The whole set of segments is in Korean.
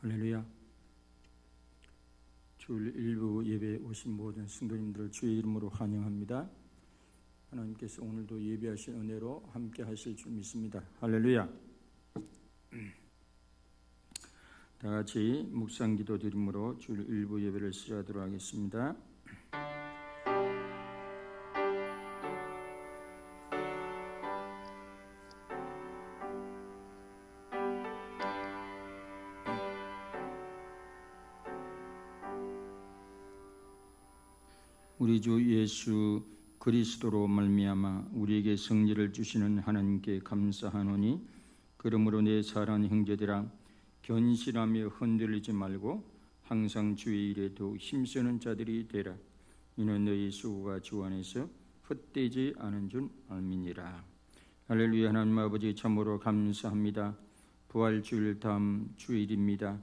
할렐루야. 주일 일부 예배에 오신 모든 성도님들을 주의 이름으로 환영합니다. 하나님께서 오늘도 예배하신 은혜로 함께 하실 줄 믿습니다. 할렐루야. 다 같이 묵상 기도 드림으로 주일 일부 예배를 시작하도록 하겠습니다. 우리 주 예수 그리스도로 말미암아 우리에게 성리를 주시는 하나님께 감사하노니, 그러므로 내 사랑하는 형제들아, 견실하며 흔들리지 말고 항상 주의 일에 더욱 힘쓰는 자들이 되라. 이는 너희 수고가 주 안에서 헛되지 않은 줄 알미니라. 할렐루야. 하나님 아버지, 참으로 감사합니다. 부활주일 다음 주일입니다.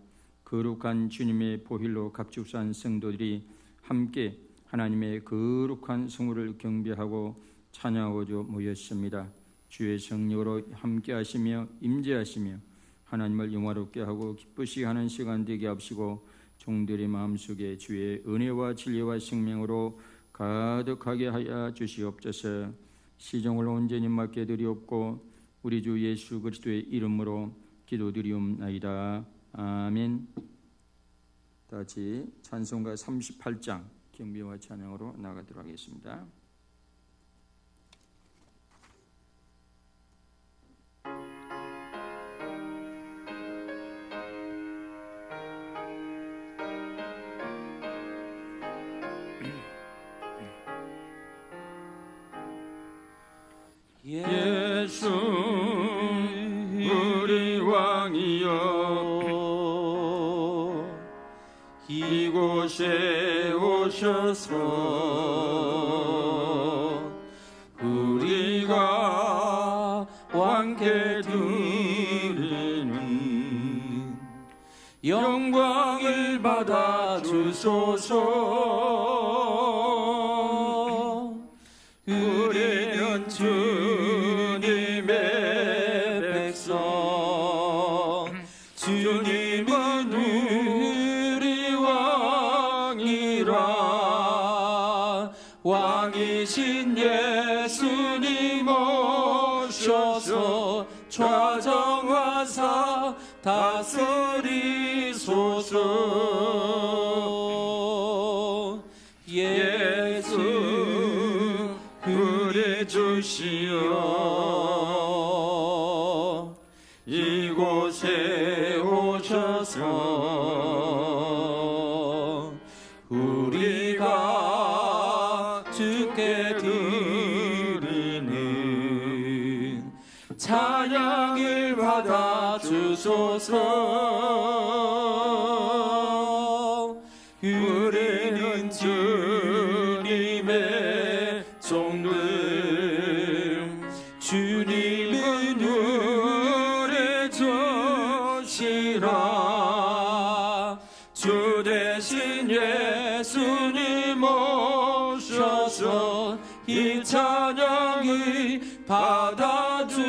거룩한 주님의 보혈로 갑죽산 성도들이 함께 하나님의 거룩한 성물을 경배하고 찬양하고자 모였습니다. 주의 성령으로 함께 하시며 임재하시며 하나님을 영화롭게 하고 기쁘시게 하는 시간 되게 하시고, 종들의 마음속에 주의 은혜와 진리와 생명으로 가득하게 하여 주시옵소서. 시종을 온전히 맡게 드리옵고 우리 주 예수 그리스도의 이름으로 기도드리옵나이다. 아멘. 다같이 찬송가 38장 경배와 찬양으로 나가도록 하겠습니다. 예수 우리 왕이여, 이곳에 오셔서 우리가 왕께 드리는 영광을 받아 주소서. 우리는 주님의 백성, 주님은 우리 왕이라. 왕이신 예수님 오셔서 좌정하사 다스리소서. 예수 우리 주시여, 이곳에 오셔서 우리가 주께 드리는 찬양을 받아 주소서. 우리는 주님의 종들, 주님은 우리 주시라. 주 대신 예수님 오셔서 이 찬양을 받아주소서.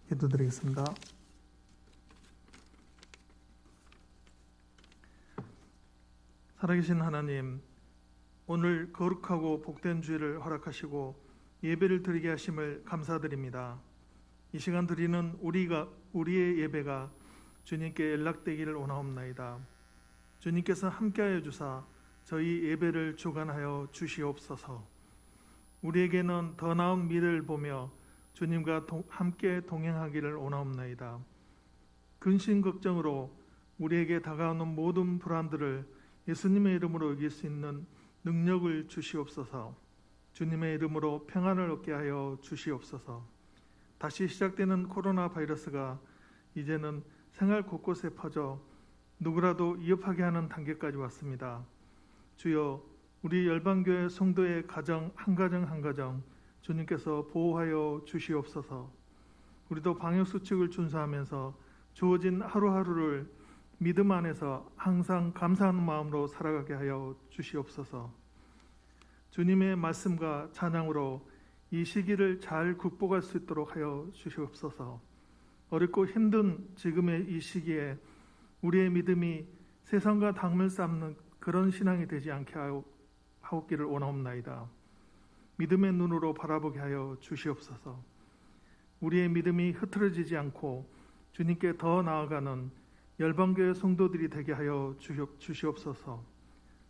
기도드리겠습니다. 살아계신 하나님, 오늘 거룩하고 복된 주일을 허락하시고 예배를 드리게 하심을 감사드립니다. 이 시간 드리는 우리의 예배가 주님께 연락되기를 원하옵나이다. 주님께서 함께하여 주사 저희 예배를 주관하여 주시옵소서. 우리에게는 더 나은 미래를 보며 주님과 함께 동행하기를 원하옵나이다. 근심 걱정으로 우리에게 다가오는 모든 불안들을 예수님의 이름으로 이길 수 있는 능력을 주시옵소서. 주님의 이름으로 평안을 얻게 하여 주시옵소서. 다시 시작되는 코로나 바이러스가 이제는 생활 곳곳에 퍼져 누구라도 위협하게 하는 단계까지 왔습니다. 주여, 우리 열방교회 성도의 가정 한 가정 주님께서 보호하여 주시옵소서. 우리도 방역수칙을 준수하면서 주어진 하루하루를 믿음 안에서 항상 감사하는 마음으로 살아가게 하여 주시옵소서. 주님의 말씀과 찬양으로 이 시기를 잘 극복할 수 있도록 하여 주시옵소서. 어렵고 힘든 지금의 이 시기에 우리의 믿음이 세상과 당을 쌓는 그런 신앙이 되지 않게 하옵기를 원하옵나이다. 믿음의 눈으로 바라보게 하여 주시옵소서. 우리의 믿음이 흐트러지지 않고 주님께 더 나아가는 열방교회 성도들이 되게 하여 주시옵소서.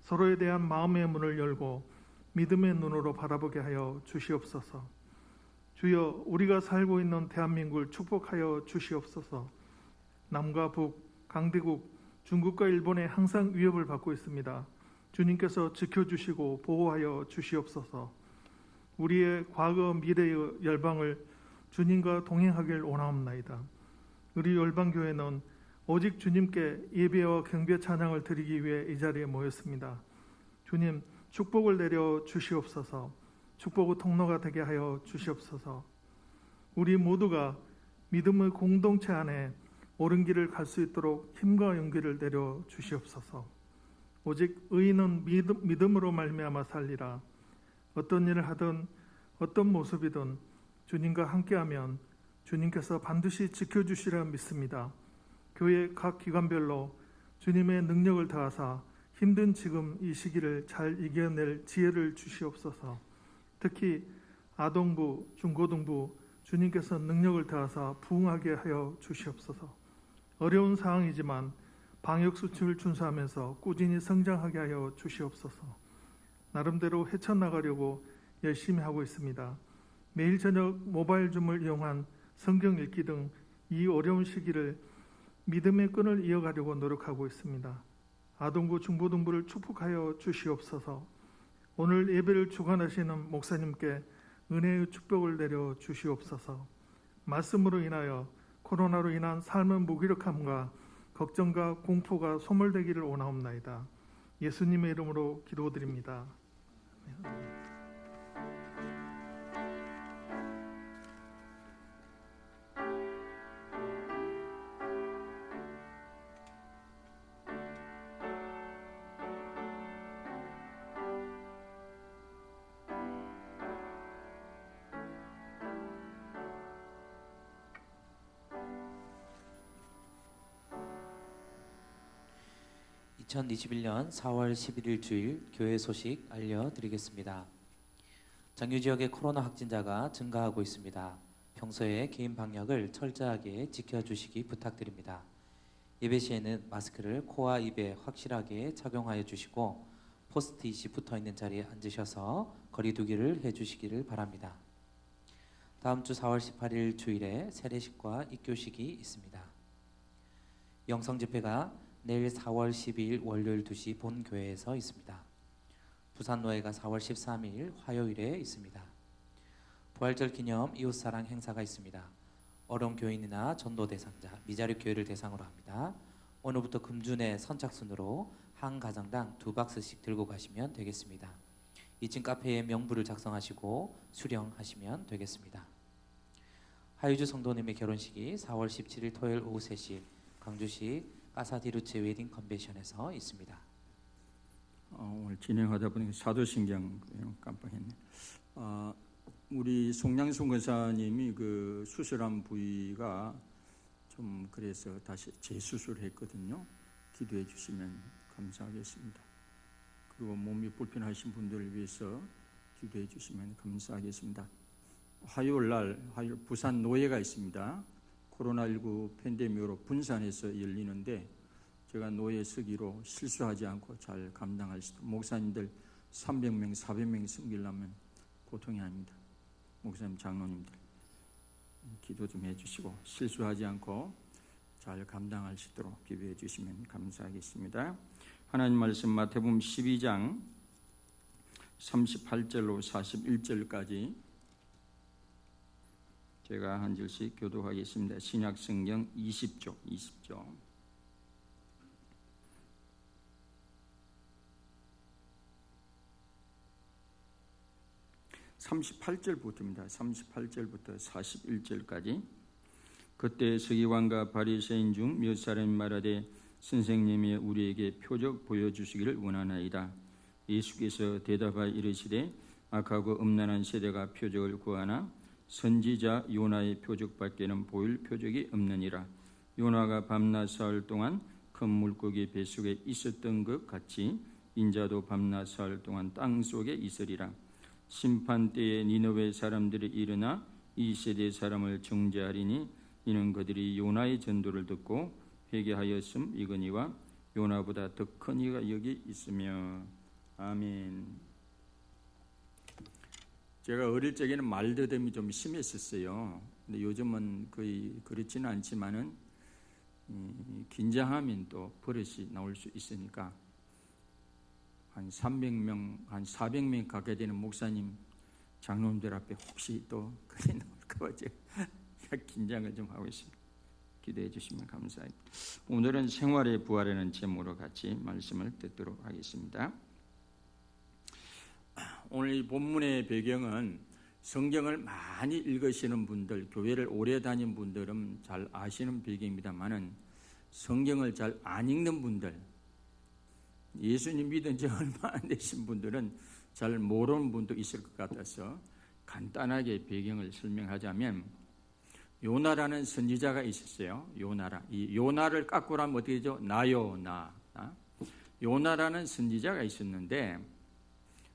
서로에 대한 마음의 문을 열고 믿음의 눈으로 바라보게 하여 주시옵소서. 주여, 우리가 살고 있는 대한민국을 축복하여 주시옵소서. 남과 북, 강대국, 중국과 일본에 항상 위협을 받고 있습니다. 주님께서 지켜주시고 보호하여 주시옵소서. 우리의 과거 미래의 열방을 주님과 동행하길 원하옵나이다. 우리 열방교회는 오직 주님께 예배와 경배 찬양을 드리기 위해 이 자리에 모였습니다. 주님, 축복을 내려 주시옵소서. 축복의 통로가 되게 하여 주시옵소서. 우리 모두가 믿음의 공동체 안에 옳은 길을 갈 수 있도록 힘과 용기를 내려 주시옵소서. 오직 의인은 믿음으로 말미암아 살리라. 어떤 일을 하든 어떤 모습이든 주님과 함께하면 주님께서 반드시 지켜주시리라 믿습니다. 교회 각 기관별로 주님의 능력을 다하사 힘든 지금 이 시기를 잘 이겨낼 지혜를 주시옵소서. 특히 아동부, 중고등부 주님께서 능력을 다하사 부응하게 하여 주시옵소서. 어려운 상황이지만 방역수칙을 준수하면서 꾸준히 성장하게 하여 주시옵소서. 나름대로 헤쳐나가려고 열심히 하고 있습니다. 매일 저녁 모바일 줌을 이용한 성경 읽기 등 이 어려운 시기를 믿음의 끈을 이어가려고 노력하고 있습니다. 아동부, 중고등부를 축복하여 주시옵소서. 오늘 예배를 주관하시는 목사님께 은혜의 축복을 내려 주시옵소서. 말씀으로 인하여 코로나로 인한 삶의 무기력함과 걱정과 공포가 소멸되기를 원하옵나이다. 예수님의 이름으로 기도드립니다. 2021년 4월 11일 주일 교회 소식 알려드리겠습니다. 정유 지역의 코로나 확진자가 증가하고 있습니다. 평소에 개인 방역을 철저하게 지켜주시기 부탁드립니다. 예배 시에는 마스크를 코와 입에 확실하게 착용하여 주시고 포스트잇이 붙어있는 자리에 앉으셔서 거리 두기를 해주시기를 바랍니다. 다음 주 4월 18일 주일에 세례식과 입교식이 있습니다. 영성집회가 내일 4월 12일 월요일 2시 본교회에서 있습니다. 부산노회가 4월 13일 화요일에 있습니다. 부활절 기념 이웃사랑 행사가 있습니다. 어려운 교인이나 전도 대상자, 미자립 교회를 대상으로 합니다. 오늘부터 금주내 선착순으로 한 가정당 2박스씩 들고 가시면 되겠습니다. 2층 카페에 명부를 작성하시고 수령하시면 되겠습니다. 하유주 성도님의 결혼식이 4월 17일 토요일 오후 3시 광주시 까사디루체 웨딩 컨벤션에서 있습니다. 오늘 진행하다 보니까 사도신경 깜빡했네. 우리 송량순 권사님이 그 수술한 부위가 좀 그래서 다시 재수술했거든요. 기도해 주시면 감사하겠습니다. 그리고 몸이 불편하신 분들을 위해서 기도해 주시면 감사하겠습니다. 화요일 부산 노예가 있습니다. 코로나19 팬데믹으로 분산해서 열리는데 제가 노예 서기로 실수하지 않고 잘 감당할 수 있도록 목사님들 300명, 400명 섬기려면 보통이 아닙니다. 목사님, 장로님들 기도 좀 해주시고 실수하지 않고 잘 감당할 수 있도록 기도해 주시면 감사하겠습니다. 하나님 말씀 마태복음 12장 38절로 41절까지 제가 한 절씩 교독하겠습니다. 신약성경 20조 38절부터입니다. 38절부터 41절까지. 그때 서기관과 바리새인 중 몇 사람이 말하되 선생님이 우리에게 표적 보여주시기를 원하나이다. 예수께서 대답하여 이르시되 악하고 음란한 세대가 표적을 구하나 선지자 요나의 표적밖에는 보일 표적이 없느니라. 요나가 밤낮 사흘 동안 큰 물고기 뱃속에 있었던 것 같이 인자도 밤낮 사흘 동안 땅속에 있으리라. 심판 때에 니느웨 사람들이 일어나 이 세대 사람을 정죄하리니 이는 그들이 요나의 전도를 듣고 회개하였음 이거니와 요나보다 더 큰 이가 여기 있으며. 아멘. 제가 어릴 적에는 말더듬이 좀 심했었어요. 근데 요즘은 거의 그렇지는 않지만은 긴장하면 또 버릇이 나올 수 있으니까 한 300명, 한 400명 가까이 되는 목사님, 장로님들 앞에 혹시 또 그래 나올까 봐 제가 긴장을 좀 하고 있습니다. 기대해 주시면 감사합니다. 오늘은 생활의 부활이라는 제목으로 같이 말씀을 듣도록 하겠습니다. 오늘 이 본문의 배경은 성경을 많이 읽으시는 분들, 교회를 오래 다닌 분들은 잘 아시는 배경입니다만은 성경을 잘 안 읽는 분들, 예수님 믿은 지 얼마 안 되신 분들은 잘 모르는 분도 있을 것 같아서 간단하게 배경을 설명하자면, 요나라는 선지자가 있었어요. 요나라. 이 요나를 깎고 하면 어떻게 되죠? 나요나. 요나라는 선지자가 있었는데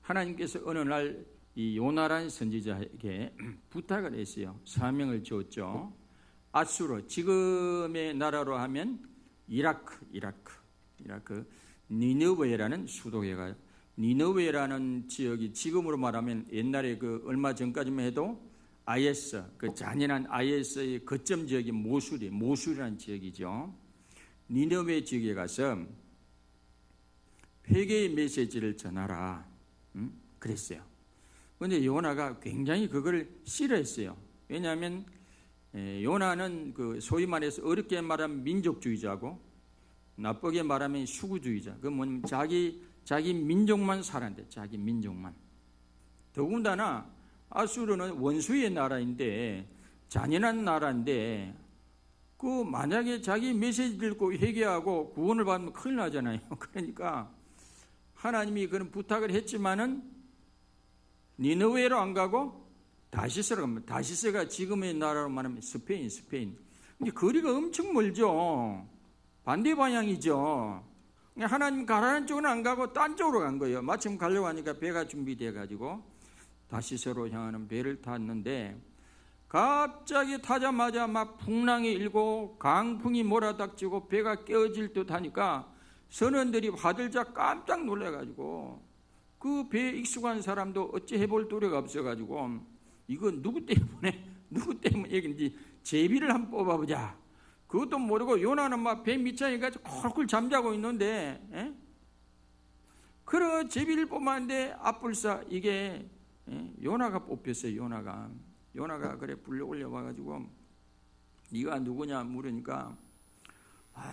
하나님께서 어느 날 이 요나라는 선지자에게 부탁을 했어요. 사명을 주었죠. 아수르, 지금의 나라로 하면 이라크, 니느웨라는 수도회가, 니느웨라는 지역이 지금으로 말하면 옛날에 그 얼마 전까지만 해도 IS, 그 잔인한 IS의 거점 지역이 모술이라는 지역이죠. 니느웨 지역에 가서 회개의 메시지를 전하라. 그랬어요. 그런데 요나가 굉장히 그걸 싫어했어요. 왜냐하면 요나는 그 소위 말해서 어렵게 말하면 민족주의자고 나쁘게 말하면 수구주의자. 그 뭐냐면 자기 민족만 살았는데, 자기 민족만. 더군다나 아수르는 원수의 나라인데, 잔인한 나라인데, 그 만약에 자기 메시지 듣고 회개하고 구원을 받으면 큰일 나잖아요. 그러니까 하나님이 그런 부탁을 했지만은 니느웨로 안 가고 다시스로 갑니다. 다시스가 지금의 나라로 말하면 스페인. 근데 거리가 엄청 멀죠. 반대 방향이죠. 하나님 가라는 쪽은 안 가고 딴 쪽으로 간 거예요. 마침 가려고 하니까 배가 준비돼 가지고 다시스로 향하는 배를 탔는데, 갑자기 타자마자 막 풍랑이 일고 강풍이 몰아닥치고 배가 깨어질 듯 하니까 선원들이 화들짝 깜짝 놀라가지고 그 배에 익숙한 사람도 어찌 해볼 도리가 없어가지고 이거 누구 때문에 여기인지 제비를 한번 뽑아보자. 그것도 모르고 요나는 막 배 밑창에 가지고 콜콜 잠자고 있는데, 그런 제비를 뽑았는데 앞불사 이게 요나가 뽑혔어요. 요나가 그래 불러 올려와가지고 네가 누구냐 물으니까,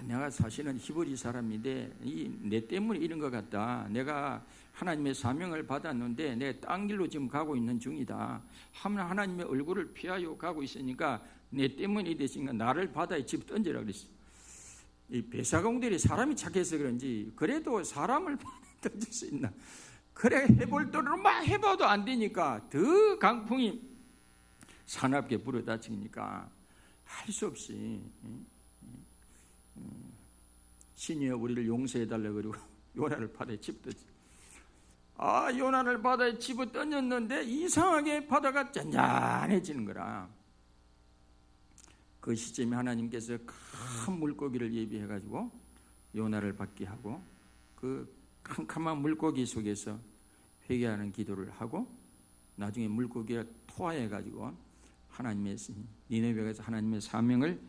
내가 사실은 히브리 사람인데 내 때문에 이런 것 같다. 내가 하나님의 사명을 받았는데 내 딴 길로 지금 가고 있는 중이다. 하나님의 얼굴을 피하여 가고 있으니까 내 때문에 이 되시니까 나를 바다에 집 던지라 그랬어요. 이 배사공들이 사람이 착해서 그런지 그래도 사람을 던질 수 있나? 그래 해볼 도로 막 해봐도 안 되니까 더 강풍이 사납게 불어닥치니까 할 수 없이 신이여 우리를 용서해달라고 그러고 요나를 바다에 집어던지. 요나를 바다에 집어 던졌는데 이상하게 바다가 잔잔해지는 거라. 그 시점에 하나님께서 큰 물고기를 예비해가지고 요나를 받게 하고 그 캄캄한 물고기 속에서 회개하는 기도를 하고 나중에 물고기가 토하해가지고 하나님의 니느웨에서 하나님의 사명을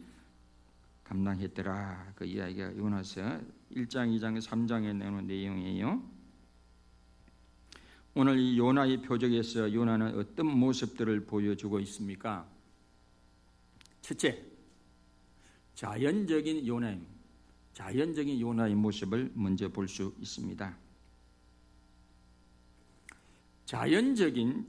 감당했더라. 그 이야기가 요나서 1장, 2장, 3장에 나오는 내용이에요. 오늘 이 요나의 표적에서 요나는 어떤 모습들을 보여주고 있습니까? 첫째, 자연적인 요나입니다. 자연적인 요나의 모습을 먼저 볼 수 있습니다. 자연적인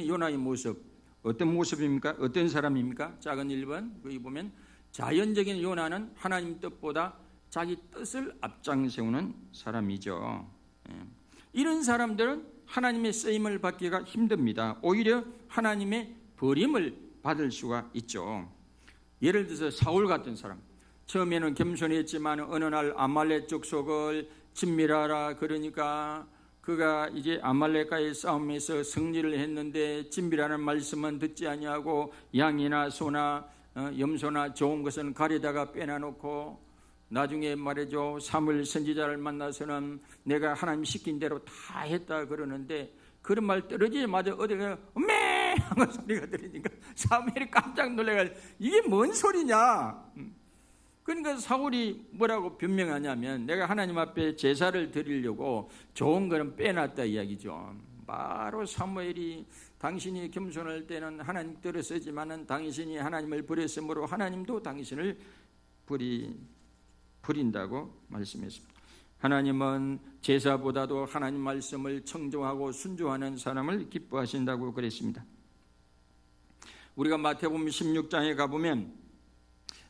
요나의 모습, 어떤 모습입니까? 어떤 사람입니까? 작은 1번 거기 보면 자연적인 요나는 하나님 뜻보다 자기 뜻을 앞장세우는 사람이죠. 이런 사람들은 하나님의 쓰임을 받기가 힘듭니다. 오히려 하나님의 버림을 받을 수가 있죠. 예를 들어서 사울 같은 사람, 처음에는 겸손했지만 어느 날 아말렉 족속을 진멸하라 그러니까 그가 이제 아말렉과의 싸움에서 승리를 했는데 진멸하는 말씀은 듣지 아니하고 양이나 소나 염소나 좋은 것은 가리다가 빼놔놓고 나중에 말이죠, 사무엘 선지자를 만나서는 내가 하나님 시킨 대로 다 했다 그러는데 그런 말 떨어지자마자 어디가 엄매 하는 소리가 들리니까 사무엘이 깜짝 놀래가지고 이게 뭔 소리냐. 그러니까 사울이 뭐라고 변명하냐면 내가 하나님 앞에 제사를 드리려고 좋은 거는 빼놨다 이야기죠. 바로 사무엘이 당신이 겸손할 때는 하나님 뜻을 쓰지만은 당신이 하나님을 버렸으므로 하나님도 당신을 버린다고 말씀했습니다. 하나님은 제사보다도 하나님 말씀을 청종하고 순종하는 사람을 기뻐하신다고 그랬습니다. 우리가 마태복음 16장에 가보면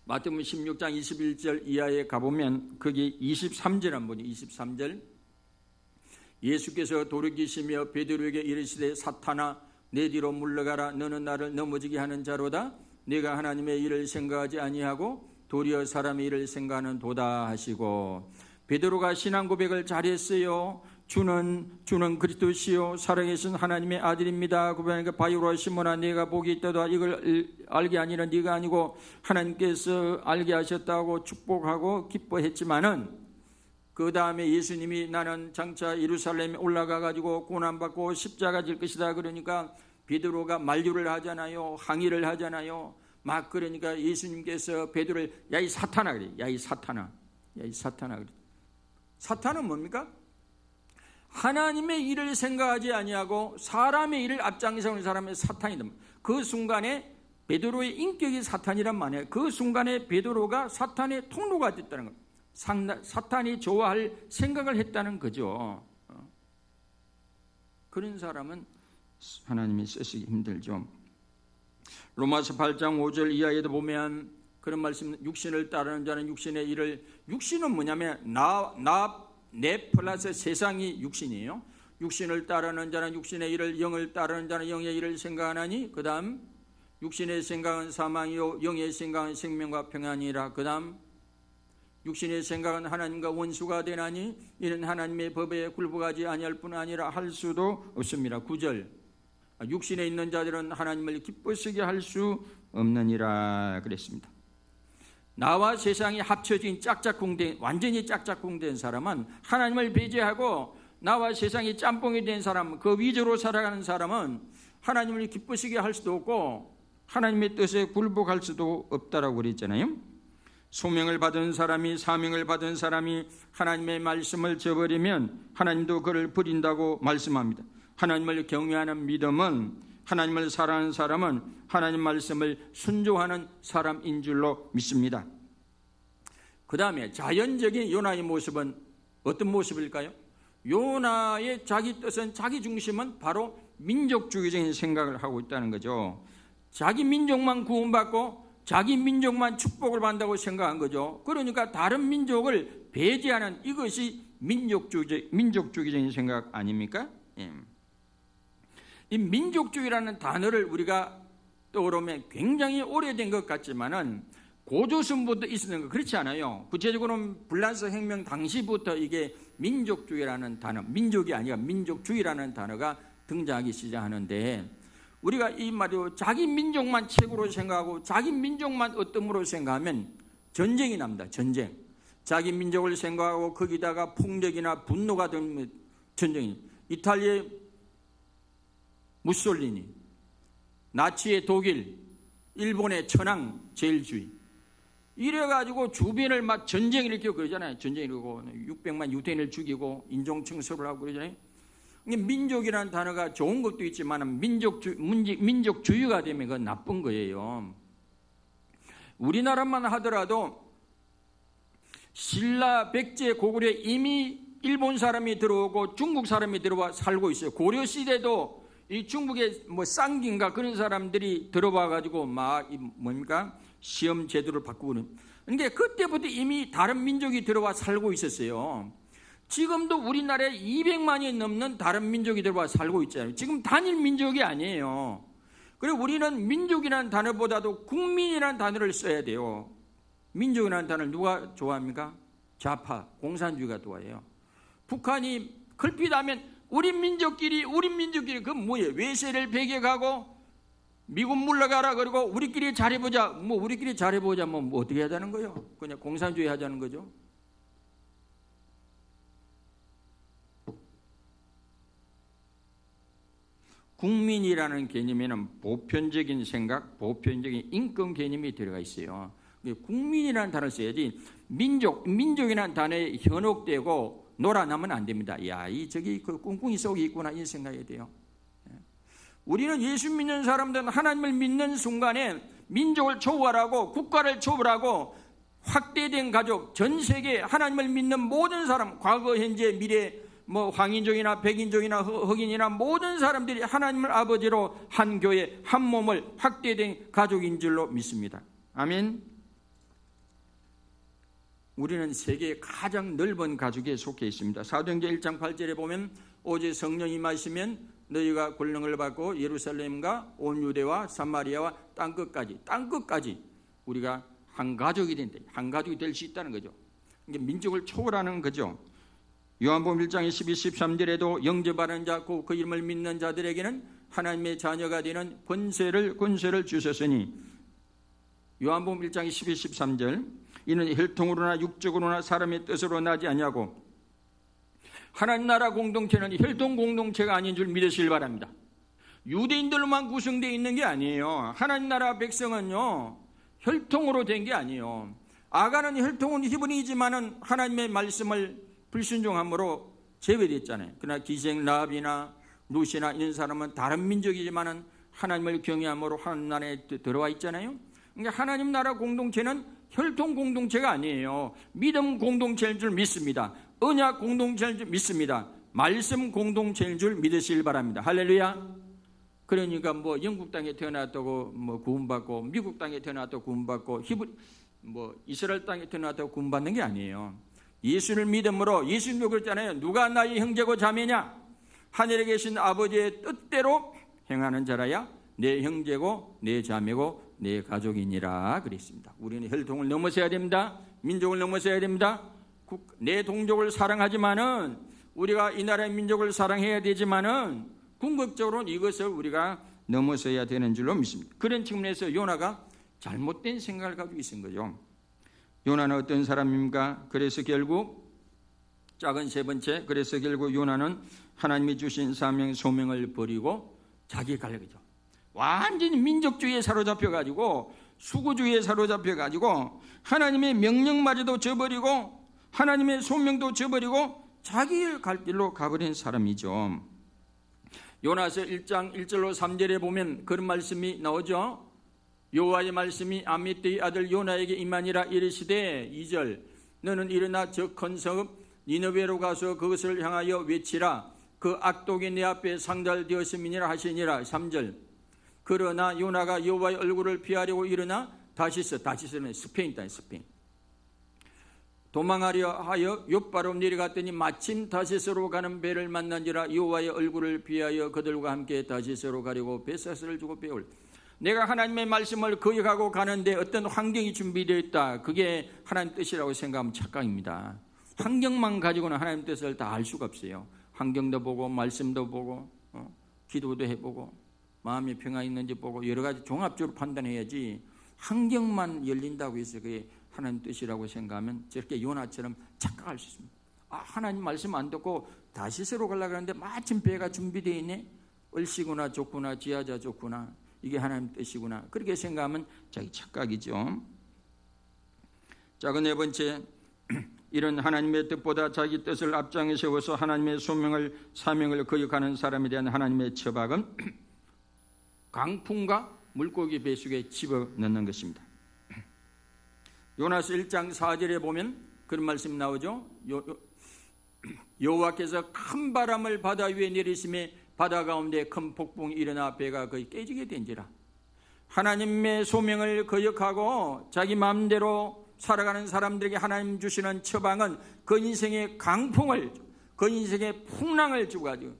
마태복음 16장 21절 이하에 가보면 거기 23절 한번 23절 예수께서 돌이키시며 베드로에게 이르시되 사탄아 내 뒤로 물러가라 너는 나를 넘어지게 하는 자로다 내가 하나님의 일을 생각하지 아니하고 도리어 사람의 일을 생각하는 도다 하시고 베드로가 신앙 고백을 잘했어요. 주는 그리스도시요 살아계신 하나님의 아들입니다. 고백하니까 바요로 시몬아 네가 복이 있다도 이걸 알게 아니라 네가 아니고 하나님께서 알게 하셨다고 축복하고 기뻐했지만은 그 다음에 예수님이 나는 장차 예루살렘에 올라가 가지고 고난받고 십자가 질 것이다 그러니까 베드로가 만류를 하잖아요. 항의를 하잖아요. 막 그러니까 예수님께서 베드로를 야 이 사탄아 그래. 야 이 사탄아 그래. 사탄은 뭡니까? 하나님의 일을 생각하지 아니하고 사람의 일을 앞장서는 사람의 사탄이다. 그 순간에 베드로의 인격이 사탄이란 말이에요. 그 순간에 베드로가 사탄의 통로가 됐다는 거예요. 사탄이 좋아할 생각을 했다는 거죠. 그런 사람은 하나님이 쓰시기 힘들죠. 로마서 8장 5절 이하에도 보면 그런 말씀, 육신을 따르는 자는 육신의 일을, 육신은 뭐냐면 내 플러스 세상이 육신이에요. 육신을 따르는 자는 육신의 일을, 영을 따르는 자는 영의 일을 생각하나니 그 다음 육신의 생각은 사망이요 영의 생각은 생명과 평안이라. 그 다음 육신의 생각은 하나님과 원수가 되나니 이는 하나님의 법에 굴복하지 아니할 뿐 아니라 할 수도 없습니다. 9절 육신에 있는 자들은 하나님을 기쁘시게 할 수 없느니라 그랬습니다. 나와 세상이 합쳐진 완전히 짝짝꿍된 사람은 하나님을 배제하고 나와 세상이 짬뽕이 된 사람, 그 위주로 살아가는 사람은 하나님을 기쁘시게 할 수도 없고 하나님의 뜻에 굴복할 수도 없다라고 그랬잖아요. 소명을 받은 사람이, 사명을 받은 사람이 하나님의 말씀을 저버리면 하나님도 그를 버린다고 말씀합니다. 하나님을 경외하는 믿음은, 하나님을 사랑하는 사람은 하나님 말씀을 순종하는 사람인 줄로 믿습니다. 그 다음에 자연적인 요나의 모습은 어떤 모습일까요? 요나의 자기 뜻은, 자기 중심은 바로 민족주의적인 생각을 하고 있다는 거죠. 자기 민족만 구원받고 자기 민족만 축복을 받는다고 생각한 거죠. 그러니까 다른 민족을 배제하는, 이것이 민족주의적인 생각 아닙니까? 이 민족주의라는 단어를 우리가 떠오르면 굉장히 오래된 것 같지만은 고조선부터 있었는 거 그렇지 않아요. 구체적으로는 불란서 혁명 당시부터 이게 민족주의라는 단어, 민족이 아니라 민족주의라는 단어가 등장하기 시작하는데, 우리가 이 말이요, 자기 민족만 최고로 생각하고 자기 민족만 어떤으로 생각하면 전쟁이 납니다. 전쟁. 자기 민족을 생각하고 거기다가 폭력이나 분노가 든 전쟁이. 이탈리아의 무솔리니, 나치의 독일, 일본의 천황 제일주의, 이래가지고 주변을 막 전쟁을 일으키고 그러잖아요. 전쟁을 일으키고 600만 유대인을 죽이고 인종청소를 하고 그러잖아요. 민족이라는 단어가 좋은 것도 있지만 민족주의가 되면 그건 나쁜 거예요. 우리나라만 하더라도 신라 백제 고구려에 이미 일본 사람이 들어오고 중국 사람이 들어와 살고 있어요. 고려 시대도 이 중국의 쌍기인가 그런 사람들이 들어와 가지고 막 뭡니까 시험 제도를 바꾸고. 그러니까 그때부터 이미 다른 민족이 들어와 살고 있었어요. 지금도 우리나라에 200만이 넘는 다른 민족이 들어와 살고 있잖아요. 지금 단일 민족이 아니에요. 그리고 우리는 민족이라는 단어보다도 국민이라는 단어를 써야 돼요. 민족이라는 단어를 누가 좋아합니까? 좌파, 공산주의가 좋아해요. 북한이 걸핏하면 우리 민족끼리 그 뭐예요? 외세를 배격하고 미국 물러가라 그러고 우리끼리 잘해보자. 뭐 우리끼리 잘해보자. 뭐 어떻게 하자는 거예요? 그냥 공산주의 하자는 거죠. 국민이라는 개념에는 보편적인 생각, 보편적인 인권 개념이 들어가 있어요. 국민이라는 단어를 써야지 민족이라는 단어에 현혹되고 놀아나면 안 됩니다. 야, 저기 그 꿍꿍이 속에 있구나 이 생각해야 돼요. 우리는 예수 믿는 사람들은 하나님을 믿는 순간에 민족을 초월하고 국가를 초월하고 확대된 가족, 전 세계 하나님을 믿는 모든 사람, 과거, 현재, 미래, 뭐 황인족이나 백인족이나 흑인이나 모든 사람들이 하나님을 아버지로 한 교회, 한 몸을 확대된 가족인 줄로 믿습니다. 아멘. 우리는 세계의 가장 넓은 가족에 속해 있습니다. 사도행전 1장 8절에 보면 오직 성령이 임하시면 너희가 권능을 받고 예루살렘과 온 유대와 사마리아와 땅끝까지 우리가 한 가족이 된다. 한 가족이 될 수 있다는 거죠. 이게 민족을 초월하는 거죠. 요한복음 1장 12, 13절에도 영접하는 자, 그 이름을 믿는 자들에게는 하나님의 자녀가 되는 권세를 주셨으니 요한복음 1장 12, 13절 이는 혈통으로나 육적으로나 사람의 뜻으로 나지 아니하고 하나님 나라 공동체는 혈통 공동체가 아닌 줄 믿으시길 바랍니다. 유대인들로만 구성되어 있는 게 아니에요. 하나님 나라 백성은요 혈통으로 된 게 아니에요. 아간은 혈통은 히브리이지만은 하나님의 말씀을 불순종함으로 제외됐잖아요. 그러나 기생 라합이나 루시나 이런 사람은 다른 민족이지만은 하나님을 경외함으로 하나님 나라에 들어와 있잖아요. 그러니까 하나님 나라 공동체는 혈통 공동체가 아니에요. 믿음 공동체인 줄 믿습니다. 언약 공동체인 줄 믿습니다. 말씀 공동체인 줄 믿으시길 바랍니다. 할렐루야. 그러니까 뭐 영국 땅에 태어났다고 뭐 구원받고 미국 땅에 태어났다고 구원받고 이스라엘 땅에 태어났다고 구원받는 게 아니에요. 예수를 믿음으로 예수님도 그랬잖아요. 누가 나의 형제고 자매냐? 하늘에 계신 아버지의 뜻대로 행하는 자라야 내 형제고 내 자매고 내 가족이니라 그랬습니다. 우리는 혈통을 넘어서야 됩니다. 민족을 넘어서야 됩니다. 내 동족을 사랑하지만은 우리가 이 나라의 민족을 사랑해야 되지만은 궁극적으로는 이것을 우리가 넘어서야 되는 줄로 믿습니다. 그런 측면에서 요나가 잘못된 생각을 가지고 있은 거죠. 요나는 어떤 사람입니까? 그래서 결국 작은 세 번째, 그래서 결국 요나는 하나님이 주신 사명 소명을 버리고 자기 가려고 완전히 민족주의에 사로잡혀가지고 수구주의에 사로잡혀가지고 하나님의 명령마저도 저버리고 하나님의 소명도 저버리고 자기 갈 길로 가버린 사람이죠. 요나서 1장 1절로 3절에 보면 그런 말씀이 나오죠. 여호와의 말씀이 아미떼의 아들 요나에게 임하니라 이르시되 2절 너는 일어나 저 큰 성읍 니느웨로 가서 그것을 향하여 외치라 그 악독이 내 앞에 상달되었음이니라 하시니라. 3절 그러나 요나가 여호와의 얼굴을 피하려고 일어나 다시스는 스페인 땅 스페인 도망하려 하여 욥바로 내려갔더니 마침 다시스로 가는 배를 만난지라 여호와의 얼굴을 피하여 그들과 함께 다시스로 가려고 배사슬을 주고 배울 내가 하나님의 말씀을 거역하고 가는데 어떤 환경이 준비되어 있다. 그게 하나님 뜻이라고 생각하면 착각입니다. 환경만 가지고는 하나님 뜻을 다 알 수가 없어요. 환경도 보고 말씀도 보고 기도도 해보고 마음의 평안이 있는지 보고 여러 가지 종합적으로 판단해야지 환경만 열린다고 해서 그게 하나님 뜻이라고 생각하면 저렇게 요나처럼 착각할 수 있습니다. 하나님 말씀 안 듣고 다시스로 가려고 하는데 마침 배가 준비되어 있네. 얼씨구나 좋구나 지하자 좋구나 이게 하나님 뜻이구나 그렇게 생각하면 자기 착각이죠. 자, 그 네 번째 이런 하나님의 뜻보다 자기 뜻을 앞장에 세워서 하나님의 사명을 거역하는 사람에 대한 하나님의 처박은 강풍과 물고기 뱃속에 집어넣는 것입니다. 요나서 1장 4절에 보면 그런 말씀 나오죠. 여호와께서 큰 바람을 바다 위에 내리심에 바다 가운데 큰 폭풍이 일어나 배가 거의 깨지게 된지라. 하나님의 소명을 거역하고 자기 마음대로 살아가는 사람들에게 하나님 주시는 처방은 그 인생의 강풍을, 그 인생의 풍랑을 주가지고